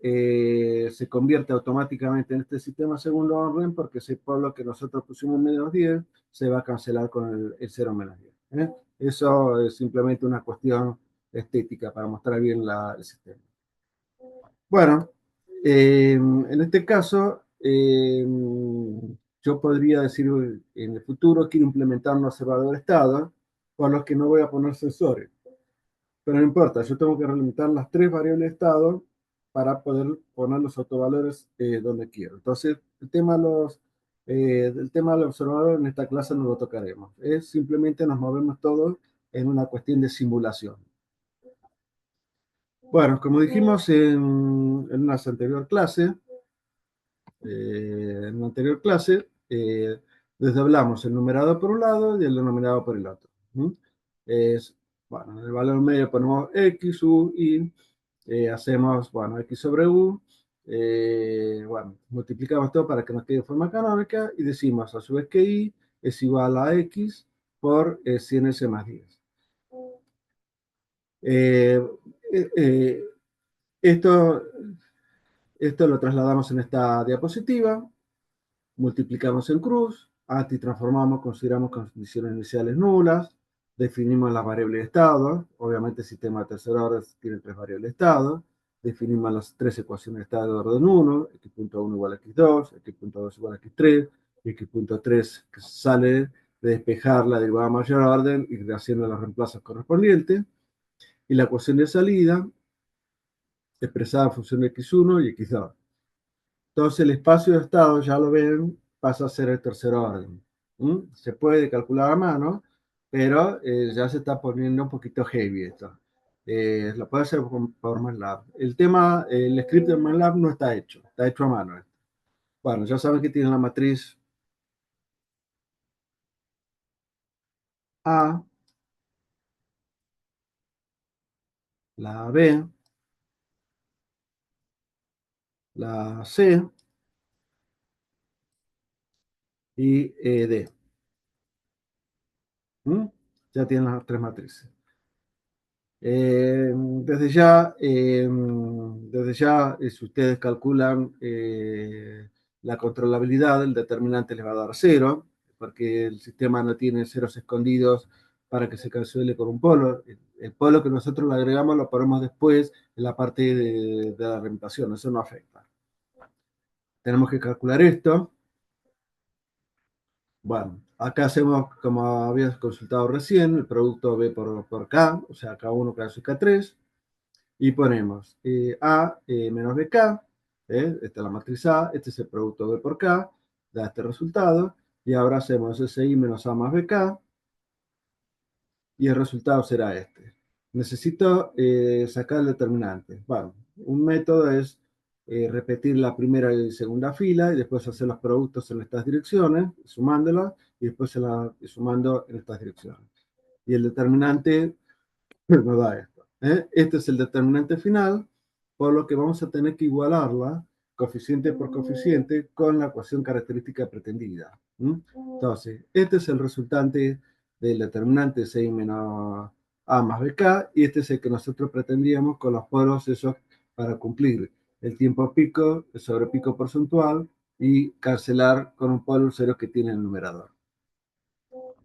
se convierte automáticamente en este sistema segundo orden porque ese polo que nosotros pusimos -10 se va a cancelar con el 0 -10. Eso es simplemente una cuestión estética para mostrar bien el sistema. Bueno, en este caso, yo podría decir en el futuro quiero implementar un observador de estado por los que no voy a poner sensores. Pero no importa, yo tengo que relimitar las tres variables de estado para poder poner los autovalores donde quiero. Entonces, el tema del observador en esta clase no lo tocaremos. Es simplemente nos movemos todos en una cuestión de simulación. Bueno, como dijimos en una anterior clase, desdoblamos el numerador por un lado y el denominador por el otro. Bueno, en el valor medio ponemos x, u, y hacemos, bueno, x sobre u, Bueno, multiplicamos todo para que nos quede de forma canónica y decimos a su vez que y es igual a x por 100s más 10. Eh, eh, eh, esto, esto lo trasladamos en esta diapositiva, multiplicamos en cruz, antitransformamos, consideramos condiciones iniciales nulas, definimos las variables de estado, obviamente el sistema de tercera orden tiene tres variables de estado, definimos las tres ecuaciones de estado de orden 1, x.1 igual a x2, x.2 igual a x3, y x.3 que sale de despejar la derivada mayor orden y haciendo los reemplazos correspondientes, y la ecuación de salida expresada en función de x1 y x2. Entonces el espacio de estado, ya lo ven, pasa a ser el tercer orden. Se puede calcular a mano, pero ya se está poniendo un poquito heavy esto. Lo puede hacer por MATLAB. El tema, el script de MATLAB no está hecho a mano. Bueno, ya saben que tiene la matriz A, la B, la C y D. Ya tienen las tres matrices. Si ustedes calculan la controlabilidad, el determinante les va a dar cero, porque el sistema no tiene ceros escondidos para que se cancele con un polo. El polo que nosotros le agregamos lo ponemos después en la parte de la reemplazación, eso no afecta. Tenemos que calcular esto. Bueno, acá hacemos, como habías consultado recién, el producto B por K, o sea, K1, K2 y K3. Y ponemos A menos BK, esta es la matriz A, este es el producto B por K, da este resultado, y ahora hacemos SI menos A más BK, y el resultado será este. Necesito sacar el determinante. Bueno, un método es repetir la primera y segunda fila, y después hacer los productos en estas direcciones, sumándolas, y después sumando en estas direcciones. Y el determinante nos da esto. Este es el determinante final, por lo que vamos a tener que igualarla coeficiente por coeficiente con la ecuación característica pretendida. Entonces, este es el resultante del determinante 6 menos A más BK, y este es el que nosotros pretendíamos con los polos esos para cumplir el tiempo pico, el sobrepico porcentual, y cancelar con un polo cero que tiene el numerador.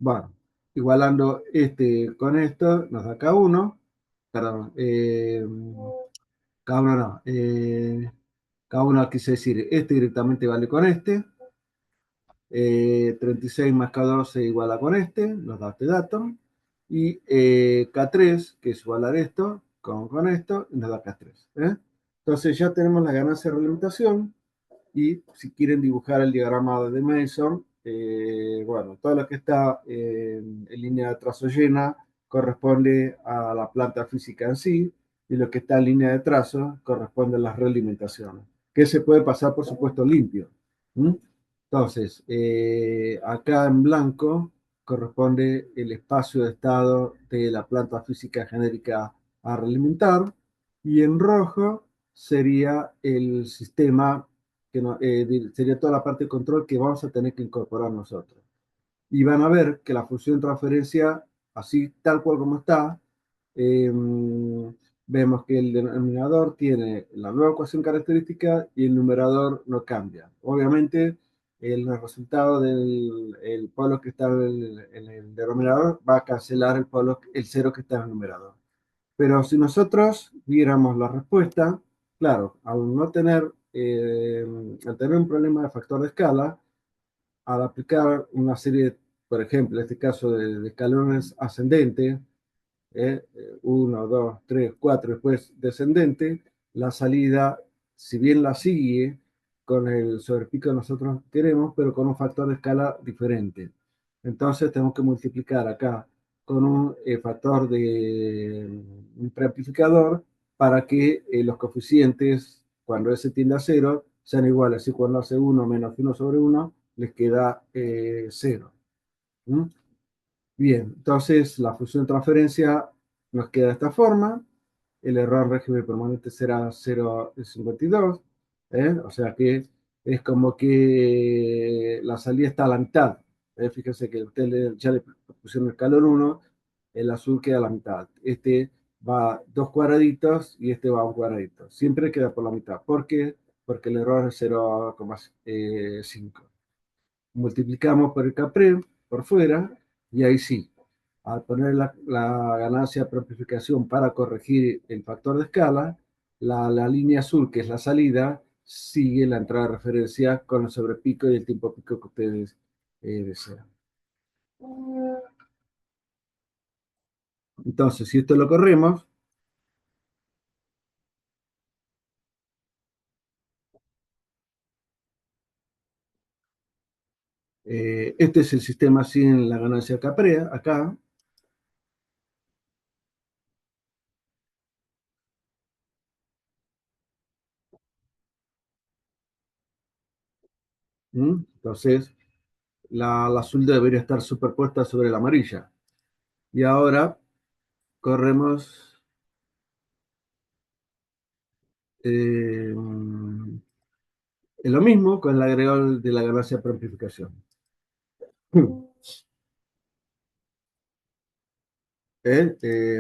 Bueno, igualando este con esto, nos da K1, perdón, K1 no, K1 quise decir, este directamente vale con este, 36 más K12 igual a con este, nos da este dato, y K3, que es igualar esto, con esto, nos da K3. Entonces ya tenemos la ganancia de realimentación, y si quieren dibujar el diagrama de Mason, bueno, todo lo que está en línea de trazo llena corresponde a la planta física en sí, y lo que está en línea de trazo corresponde a las realimentaciones, que se puede pasar, por supuesto, limpio. Entonces, acá en blanco corresponde el espacio de estado de la planta física genérica a realimentar, y en rojo sería el sistema que sería toda la parte de control que vamos a tener que incorporar nosotros. Y van a ver que la función de transferencia, así tal cual como está, eh, vemos que el denominador tiene la nueva ecuación característica y el numerador no cambia. Obviamente, el resultado del el polo que está en el denominador va a cancelar el cero que está en el numerador. Pero si nosotros viéramos la respuesta, claro, al tener un problema de factor de escala, al aplicar una serie, por ejemplo, en este caso de escalones ascendentes, 1, 2, 3, 4, después descendente, la salida, si bien la sigue con el sobrepico que nosotros queremos, pero con un factor de escala diferente. Entonces tenemos que multiplicar acá con un factor de un preamplificador para que los coeficientes, cuando S tiende a 0, sean iguales. Y cuando hace 1 menos 1 sobre 1, les queda 0. Bien, entonces la función de transferencia nos queda de esta forma. El error régimen permanente será 0,52. O sea que es como que la salida está a la mitad. Fíjense que ya le pusieron el escalón 1, el azul queda a la mitad. Este va 2 cuadraditos y este va 1 cuadradito. Siempre queda por la mitad. ¿Por qué? Porque el error es 0,5. Multiplicamos por el capré, por fuera, y ahí sí, al poner la ganancia por amplificación para corregir el factor de escala, la línea azul, que es la salida, sigue la entrada de referencia con el sobrepico y el tiempo pico que ustedes desean. Entonces, si esto lo corremos, este es el sistema sin la ganancia caprea, acá. Entonces, la azul debería estar superpuesta sobre la amarilla. Y ahora corremos lo mismo con el agregado de la ganancia por amplificación.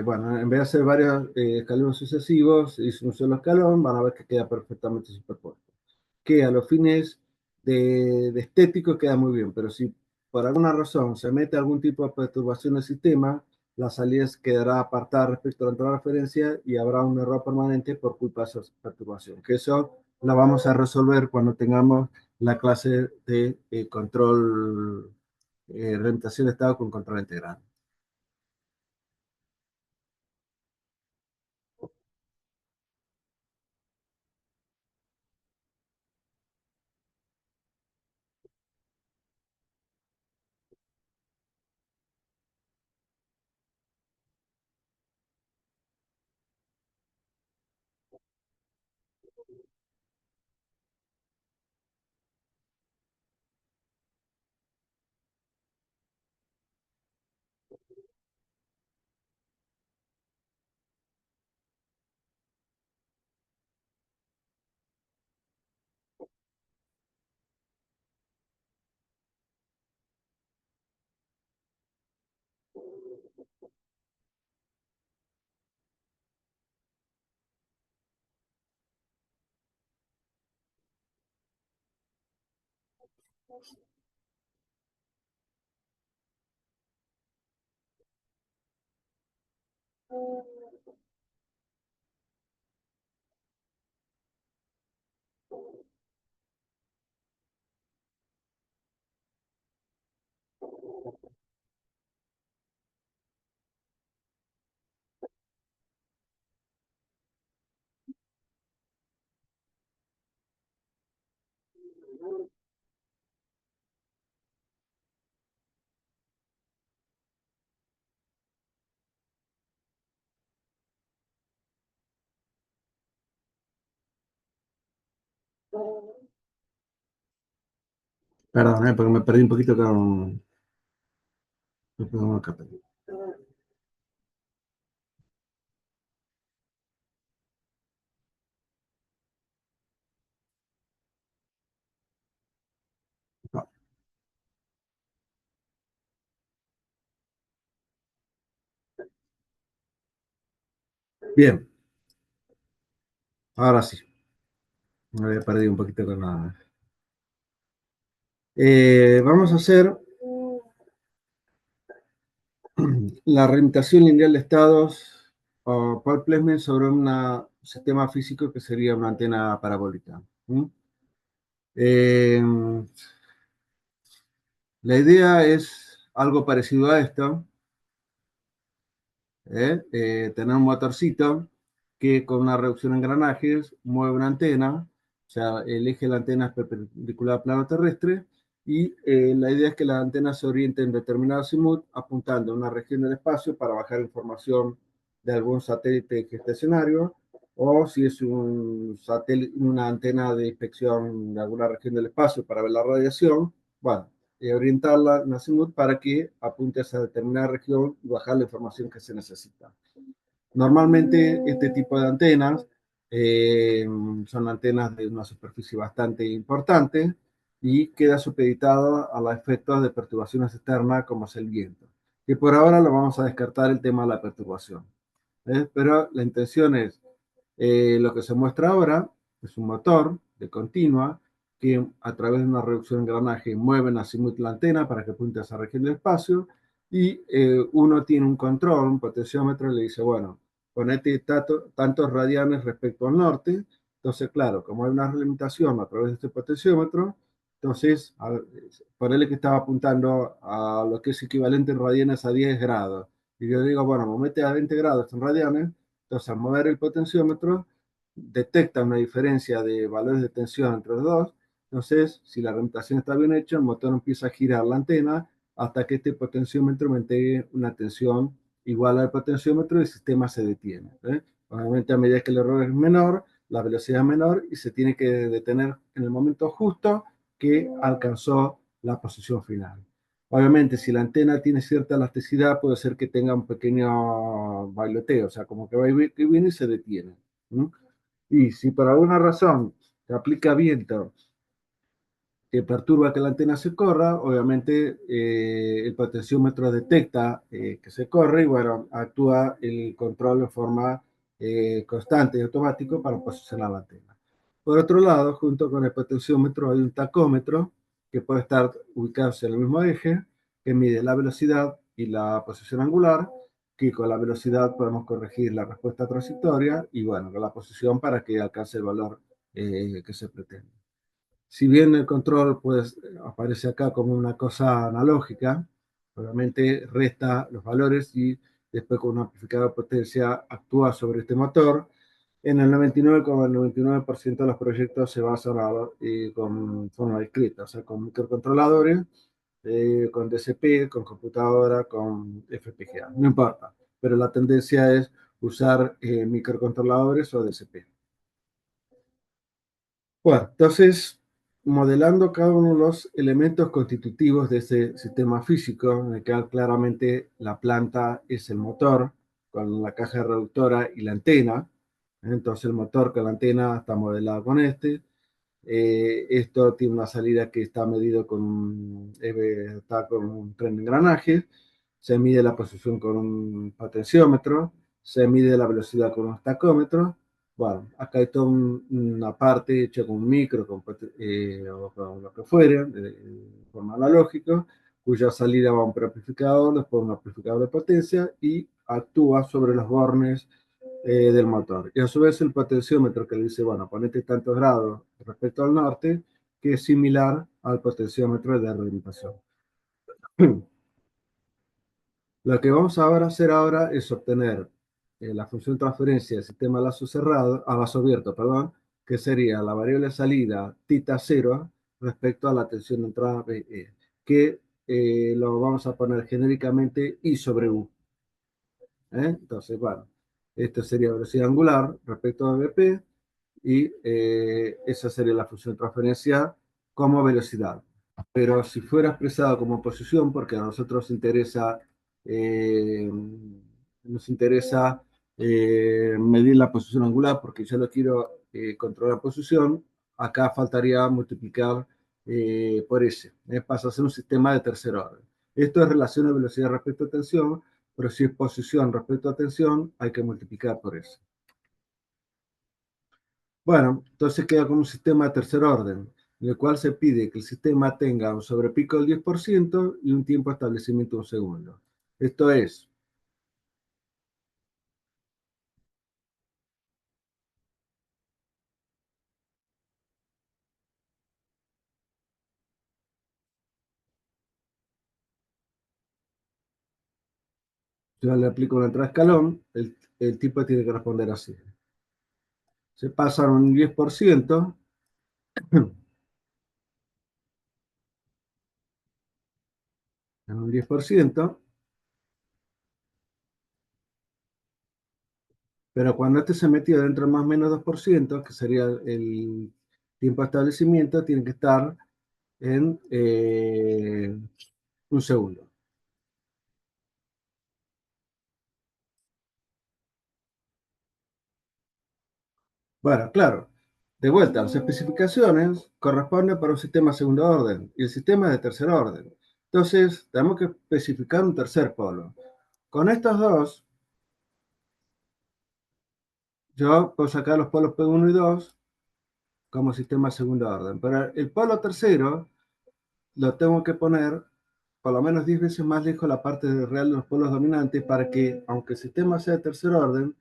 Bueno, en vez de hacer varios escalones sucesivos, hice un solo escalón, van a ver que queda perfectamente superpuesto. Que a los fines de estético queda muy bien, pero si por alguna razón se mete algún tipo de perturbación del sistema, la salida quedará apartada respecto a la entrada de referencia y habrá un error permanente por culpa de esa perturbación. Que eso la vamos a resolver cuando tengamos la clase de control, representación de estado con control integral. Perdón, porque me perdí un poquito con... Bien, ahora sí. Me había perdido un poquito con la... vamos a hacer la representación lineal de estados o Paul Placement sobre un sistema físico que sería una antena parabólica. Eh, la idea es algo parecido a esto, tener un motorcito que con una reducción de engranajes mueve una antena, o sea, el eje de la antena es perpendicular al plano terrestre, y la idea es que la antena se oriente en determinado azimut apuntando a una región del espacio para bajar información de algún satélite gestacionario, o si es un satélite, una antena de inspección de alguna región del espacio para ver la radiación, bueno, orientarla en azimut para que apunte a esa determinada región y bajar la información que se necesita. Normalmente este tipo de antenas Eh, Son antenas de una superficie bastante importante y queda supeditado a los efectos de perturbaciones externas como es el viento. Que por ahora lo vamos a descartar el tema de la perturbación. Pero la intención es, lo que se muestra ahora es un motor de continua que a través de una reducción de engranaje mueven azimut la antena para que apunte a esa región del espacio y uno tiene un control, un potenciómetro y le dice, bueno, ponete tantos radianes respecto al norte. Entonces, claro, como hay una limitación a través de este potenciómetro, entonces, ponele que estaba apuntando a lo que es equivalente en radianes a 10 grados. Y yo digo, bueno, me mete a 20 grados en radianes, entonces al mover el potenciómetro, detecta una diferencia de valores de tensión entre los dos. Entonces, si la reglamentación está bien hecha, el motor empieza a girar la antena hasta que este potenciómetro mantenga una tensión igual al potenciómetro y el sistema se detiene. Obviamente, a medida que el error es menor, la velocidad es menor y se tiene que detener en el momento justo que alcanzó la posición final. Obviamente, si la antena tiene cierta elasticidad, puede ser que tenga un pequeño bailoteo, o sea, como que va y viene y se detiene. ¿No? Y si por alguna razón se aplica viento que perturba que la antena se corra, obviamente el potenciómetro detecta que se corre y bueno, actúa el control de forma constante y automático para posicionar la antena. Por otro lado, junto con el potenciómetro hay un tacómetro que puede estar ubicado en el mismo eje, que mide la velocidad y la posición angular, que con la velocidad podemos corregir la respuesta transitoria y bueno, con la posición para que alcance el valor que se pretende. Si bien el control pues, aparece acá como una cosa analógica, obviamente resta los valores y después con un amplificador de potencia actúa sobre este motor. En el 99,99% de los proyectos se basan con forma discreta, o sea, con microcontroladores, con DCP, con computadora, con FPGA, no importa, pero la tendencia es usar microcontroladores o DCP. Bueno, entonces, modelando cada uno de los elementos constitutivos de este sistema físico, en el que claramente la planta es el motor, con la caja reductora y la antena. Entonces, el motor con la antena está modelado con este. Esto tiene una salida que está medido está con un tren de engranaje. Se mide la posición con un potenciómetro. Se mide la velocidad con un tacómetro. Bueno, acá hay toda una parte hecha con un micro o con lo que fuera, de forma analógica, cuya salida va a un preamplificador, después un amplificador de potencia y actúa sobre los bornes del motor. Y a su vez el potenciómetro que le dice, bueno, ponete tantos grados respecto al norte, que es similar al potenciómetro de orientación. Lo que vamos ahora a hacer ahora es obtener la función de transferencia del sistema a lazo cerrado, a lazo abierto, perdón, que sería la variable salida tita 0 respecto a la tensión de entrada BE, que lo vamos a poner genéricamente I sobre U. Entonces, bueno, esto sería velocidad angular respecto a BP y esa sería la función de transferencia como velocidad. Pero si fuera expresado como posición, porque a nosotros eh, nos interesa medir la posición angular, porque yo lo quiero controlar posición, acá faltaría multiplicar por S. Pasa a ser un sistema de tercer orden. Esto es relación de velocidad respecto a tensión, pero si es posición respecto a tensión, hay que multiplicar por S. Bueno, entonces queda como un sistema de tercer orden, en el cual se pide que el sistema tenga un sobrepico del 10% y un tiempo de establecimiento de un segundo. Esto es, yo le aplico una entrada escalón, el tipo tiene que responder así. Se pasa un 10%, en un 10%, pero cuando este se metió dentro de más o menos 2%, que sería el tiempo de establecimiento, tiene que estar en un segundo. Bueno, claro, de vuelta, las especificaciones corresponden para un sistema de segundo orden y el sistema es de tercer orden. Entonces, tenemos que especificar un tercer polo. Con estos dos, yo puedo sacar los polos P1 y 2 como sistema de segundo orden, pero el polo tercero lo tengo que poner por lo menos 10 veces más lejos la parte real de los polos dominantes para que, aunque el sistema sea de tercer orden,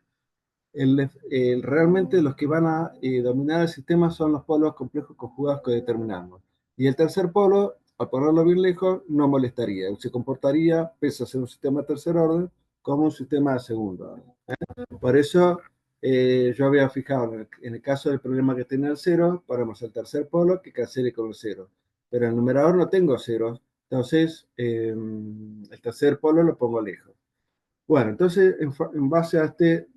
realmente los que van a dominar el sistema son los polos complejos conjugados que determinamos. Y el tercer polo, al ponerlo bien lejos, no molestaría. Se comportaría, pese a ser un sistema de tercer orden, como un sistema de segundo orden. Por eso yo había fijado en el caso del problema que tiene el cero, ponemos el tercer polo que cancele con el cero. Pero en el numerador no tengo ceros, entonces el tercer polo lo pongo lejos. Bueno, entonces en base a este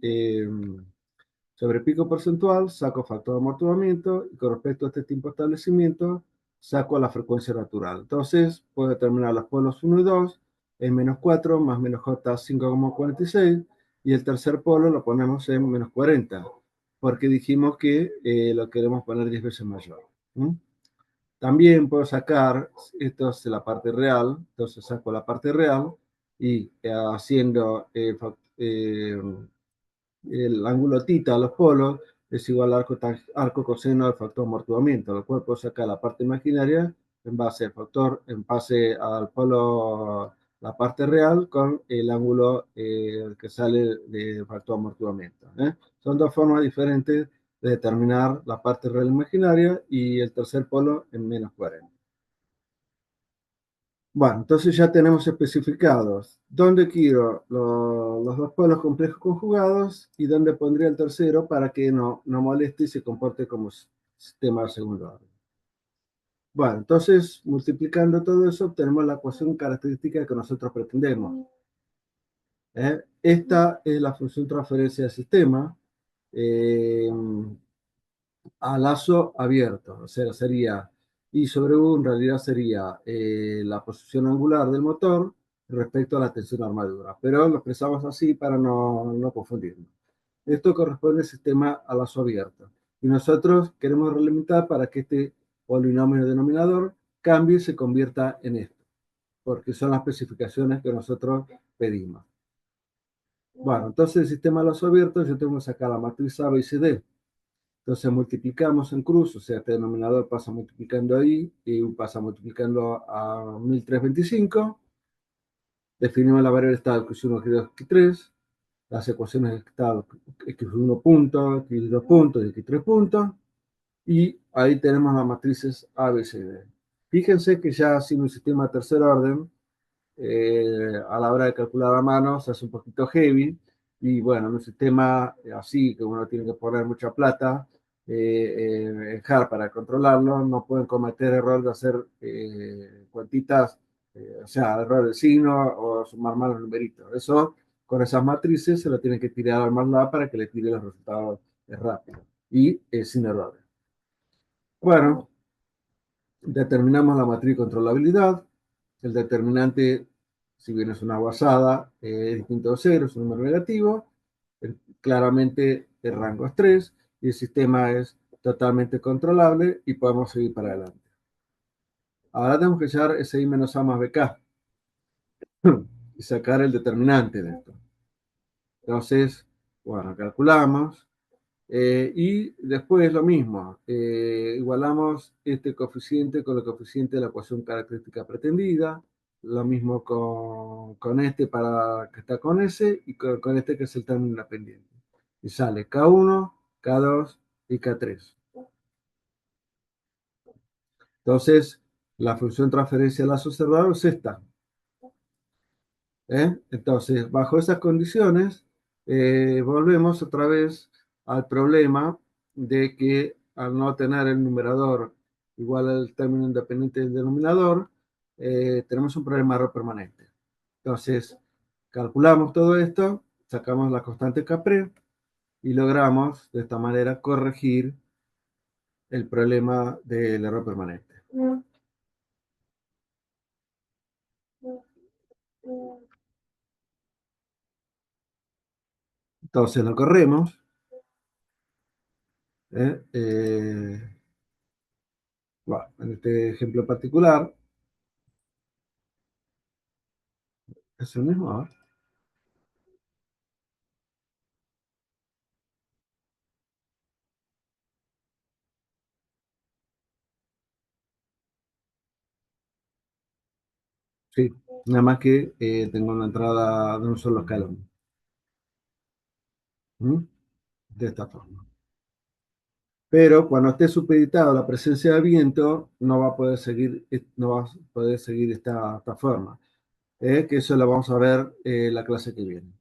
sobre pico porcentual, saco factor de amortiguamiento y con respecto a este tipo de establecimiento, saco la frecuencia natural. Entonces, puedo determinar los polos 1 y 2 en menos 4 más menos J 5,46 y el tercer polo lo ponemos en menos 40 porque dijimos que lo queremos poner 10 veces mayor. ¿Mm? También puedo sacar, esto es la parte real, entonces saco la parte real y haciendo el ángulo tita a los polos es igual al arco coseno del factor amortiguamiento, lo cual puedo sacar la parte imaginaria en base al factor, en base al polo, la parte real con el ángulo que sale del factor amortiguamiento. Son dos formas diferentes de determinar la parte real imaginaria y el tercer polo en menos 40. Bueno, entonces ya tenemos especificados dónde quiero los dos polos complejos conjugados y dónde pondría el tercero para que no moleste y se comporte como sistema de segundo orden. Bueno, entonces multiplicando todo eso obtenemos la ecuación característica que nosotros pretendemos. Esta es la función transferencia del sistema eh, a lazo abierto, o sea, sería I sobre U en realidad sería la posición angular del motor respecto a la tensión armadura, pero lo expresamos así para no confundirnos. Esto corresponde al sistema a lazo abierto y nosotros queremos relimitar para que este polinomio denominador cambie y se convierta en esto, porque son las especificaciones que nosotros pedimos. Bueno, entonces el sistema a lazo abierto yo tengo que sacar la matriz A, B y C, D. Entonces multiplicamos en cruz, o sea, este denominador pasa multiplicando ahí y pasa multiplicando a 1325. Definimos la variable de estado x1, x2, x3, las ecuaciones de estado x1 punto, x2 puntos y x3 puntos. Y ahí tenemos las matrices A, B, C, D. Fíjense que ya sin un sistema de tercer orden, a la hora de calcular a mano se hace un poquito heavy y bueno, en un sistema así que uno tiene que poner mucha plata en HAR para controlarlo, no pueden cometer error de hacer cuantitas, o sea, error de signo o sumar mal los numeritos. Eso con esas matrices se lo tienen que tirar al MATLAB para que le tire los resultados rápido y sin errores. Bueno, determinamos la matriz de controlabilidad. El determinante, si bien es una guasada, es distinto de cero, es un número negativo. Claramente el rango es 3 y el sistema es totalmente controlable y podemos seguir para adelante. Ahora tenemos que echar SI menos A más BK y sacar el determinante de esto. Entonces, bueno, calculamos. Y después lo mismo, igualamos este coeficiente con el coeficiente de la ecuación característica pretendida, lo mismo con este para que está con ese y con este que es el término independiente. Y sale K1, K2 y K3. Entonces, la función transferencia al lazo cerrado es esta. Entonces, bajo esas condiciones, volvemos otra vez al problema de que al no tener el numerador igual al término independiente del denominador, tenemos un problema de error permanente. Entonces, calculamos todo esto, sacamos la constante Capre y logramos de esta manera corregir el problema del error permanente. Entonces lo corremos ¿eh? Bueno, en este ejemplo particular, es el mismo. A ver. Sí, nada más que tengo una entrada de un solo escalón. ¿Mm? De esta forma. Pero cuando esté supeditado a la presencia de viento, no va a poder seguir esta forma. Que eso lo vamos a ver la clase que viene.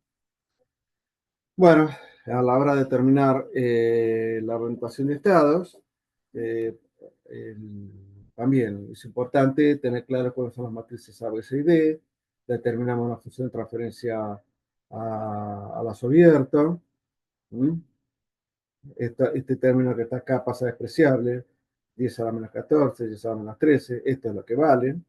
Bueno, a la hora de determinar la orientación de estados, eh, también es importante tener claro cuáles son las matrices A, B, C y D. Determinamos la función de transferencia a lazo abierto. ¿Mm? Este término que está acá pasa a despreciable, 10 a la menos 14, 10 a la menos 13, esto es lo que vale.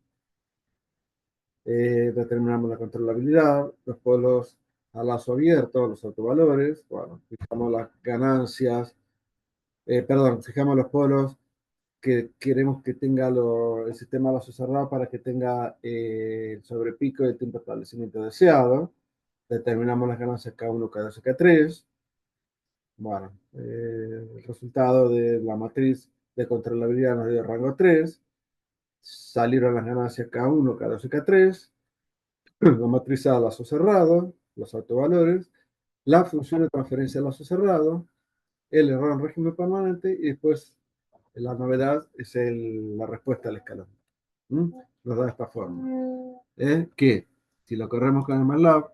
Determinamos la controlabilidad, los polos a lazo abierto, los autovalores, bueno, fijamos las ganancias, perdón, fijamos los polos que queremos que tenga el sistema a lazo cerrado para que tenga el sobrepico del tiempo de establecimiento deseado. Determinamos las ganancias K1, K2 y K3. Bueno, el resultado de la matriz de controlabilidad nos dio rango 3. Salieron las ganancias K1, K2 y K3. La matriz A, lazo cerrado, los autovalores, la función de transferencia de lazo cerrado, el error en régimen permanente y después la novedad es la respuesta al escalón. ¿Mm? Nos da de esta forma. Que si lo corremos con el MATLAB,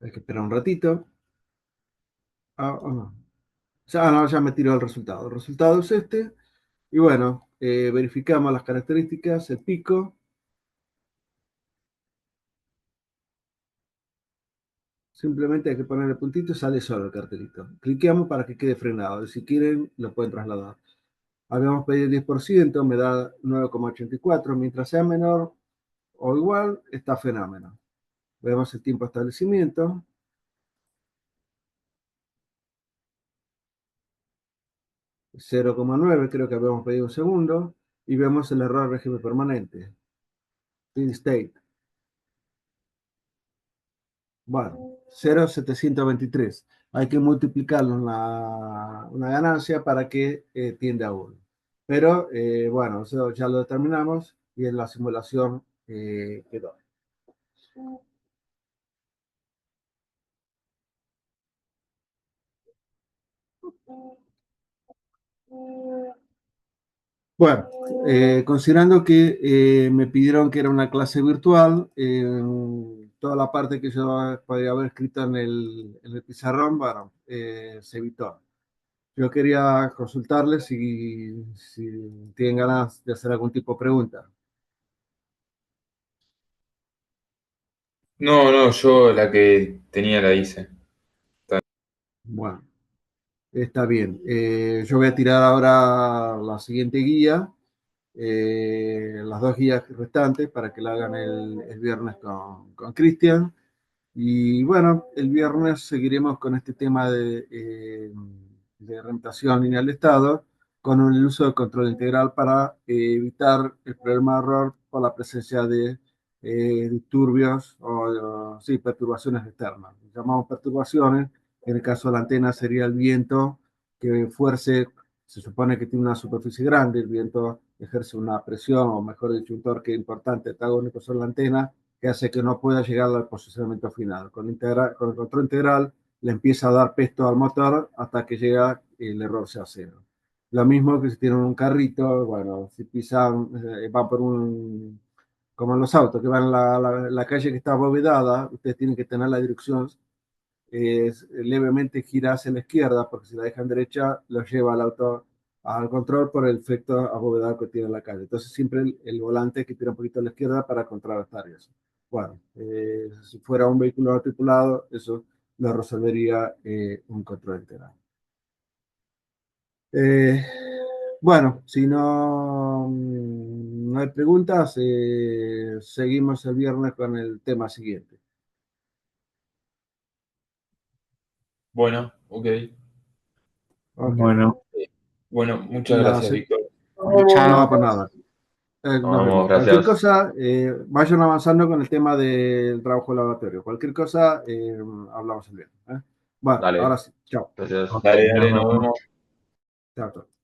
hay que esperar un ratito. No. No, ya me tiró el resultado. El resultado es este. Y bueno, verificamos las características, el pico. Simplemente hay que poner el puntito y sale solo el cartelito. Cliqueamos para que quede frenado. Si quieren, lo pueden trasladar. Habíamos pedido el 10%, me da 9,84. Mientras sea menor o igual, está fenómeno. Vemos el tiempo de establecimiento. 0,9, creo que habíamos pedido un segundo. Y vemos el error régimen permanente. Steady state. Bueno, 0,723. Hay que multiplicarlo en una ganancia para que tienda a 1. Pero bueno, eso ya lo determinamos y en la simulación quedó. Bueno, considerando que me pidieron que era una clase virtual, toda la parte que yo podría haber escrito en el pizarrón, bueno, se evitó. Yo quería consultarles si tienen ganas de hacer algún tipo de pregunta. No, no, yo la que tenía la hice. Bueno, está bien. Yo voy a tirar ahora la siguiente guía, las dos guías restantes para que la hagan el viernes con Cristian. Y bueno, el viernes seguiremos con este tema de orientación lineal de estado, con el uso del control integral para evitar el problema de error por la presencia de disturbios o sí, perturbaciones externas. Llamamos perturbaciones, en el caso de la antena sería el viento que fuerce, se supone que tiene una superficie grande, el viento ejerce una presión, o mejor dicho, un torque importante antagónico sobre la antena, que hace que no pueda llegar al posicionamiento final. Con el control integral le empieza a dar pesto al motor hasta que llega el error sea cero. Lo mismo que si tienen un carrito, bueno, si pisan, van por como en los autos, que van en la calle que está abovedada, ustedes tienen que tener la dirección levemente gira hacia la izquierda, porque si la dejan derecha, los lleva al auto al control por el efecto abovedado que tiene la calle. Entonces siempre el volante hay que tirar un poquito a la izquierda para contrarrestar eso. bueno, si fuera un vehículo no tripulado, eso lo resolvería un control integral. Bueno, si no hay preguntas, seguimos el viernes con el tema siguiente. Bueno, ok. Ok. Bueno, Bueno, muchas Nada, gracias, Víctor. no, chao. por nada. Nos Nos vemos, vemos. Cualquier gracias. cosa, vayan avanzando con el tema del trabajo laboratorio. Cualquier cosa, hablamos el viernes. Bueno, Dale, ahora sí. Chao. gracias. Ok, Dale, nos dale, nos vemos. vemos. Chao, chao.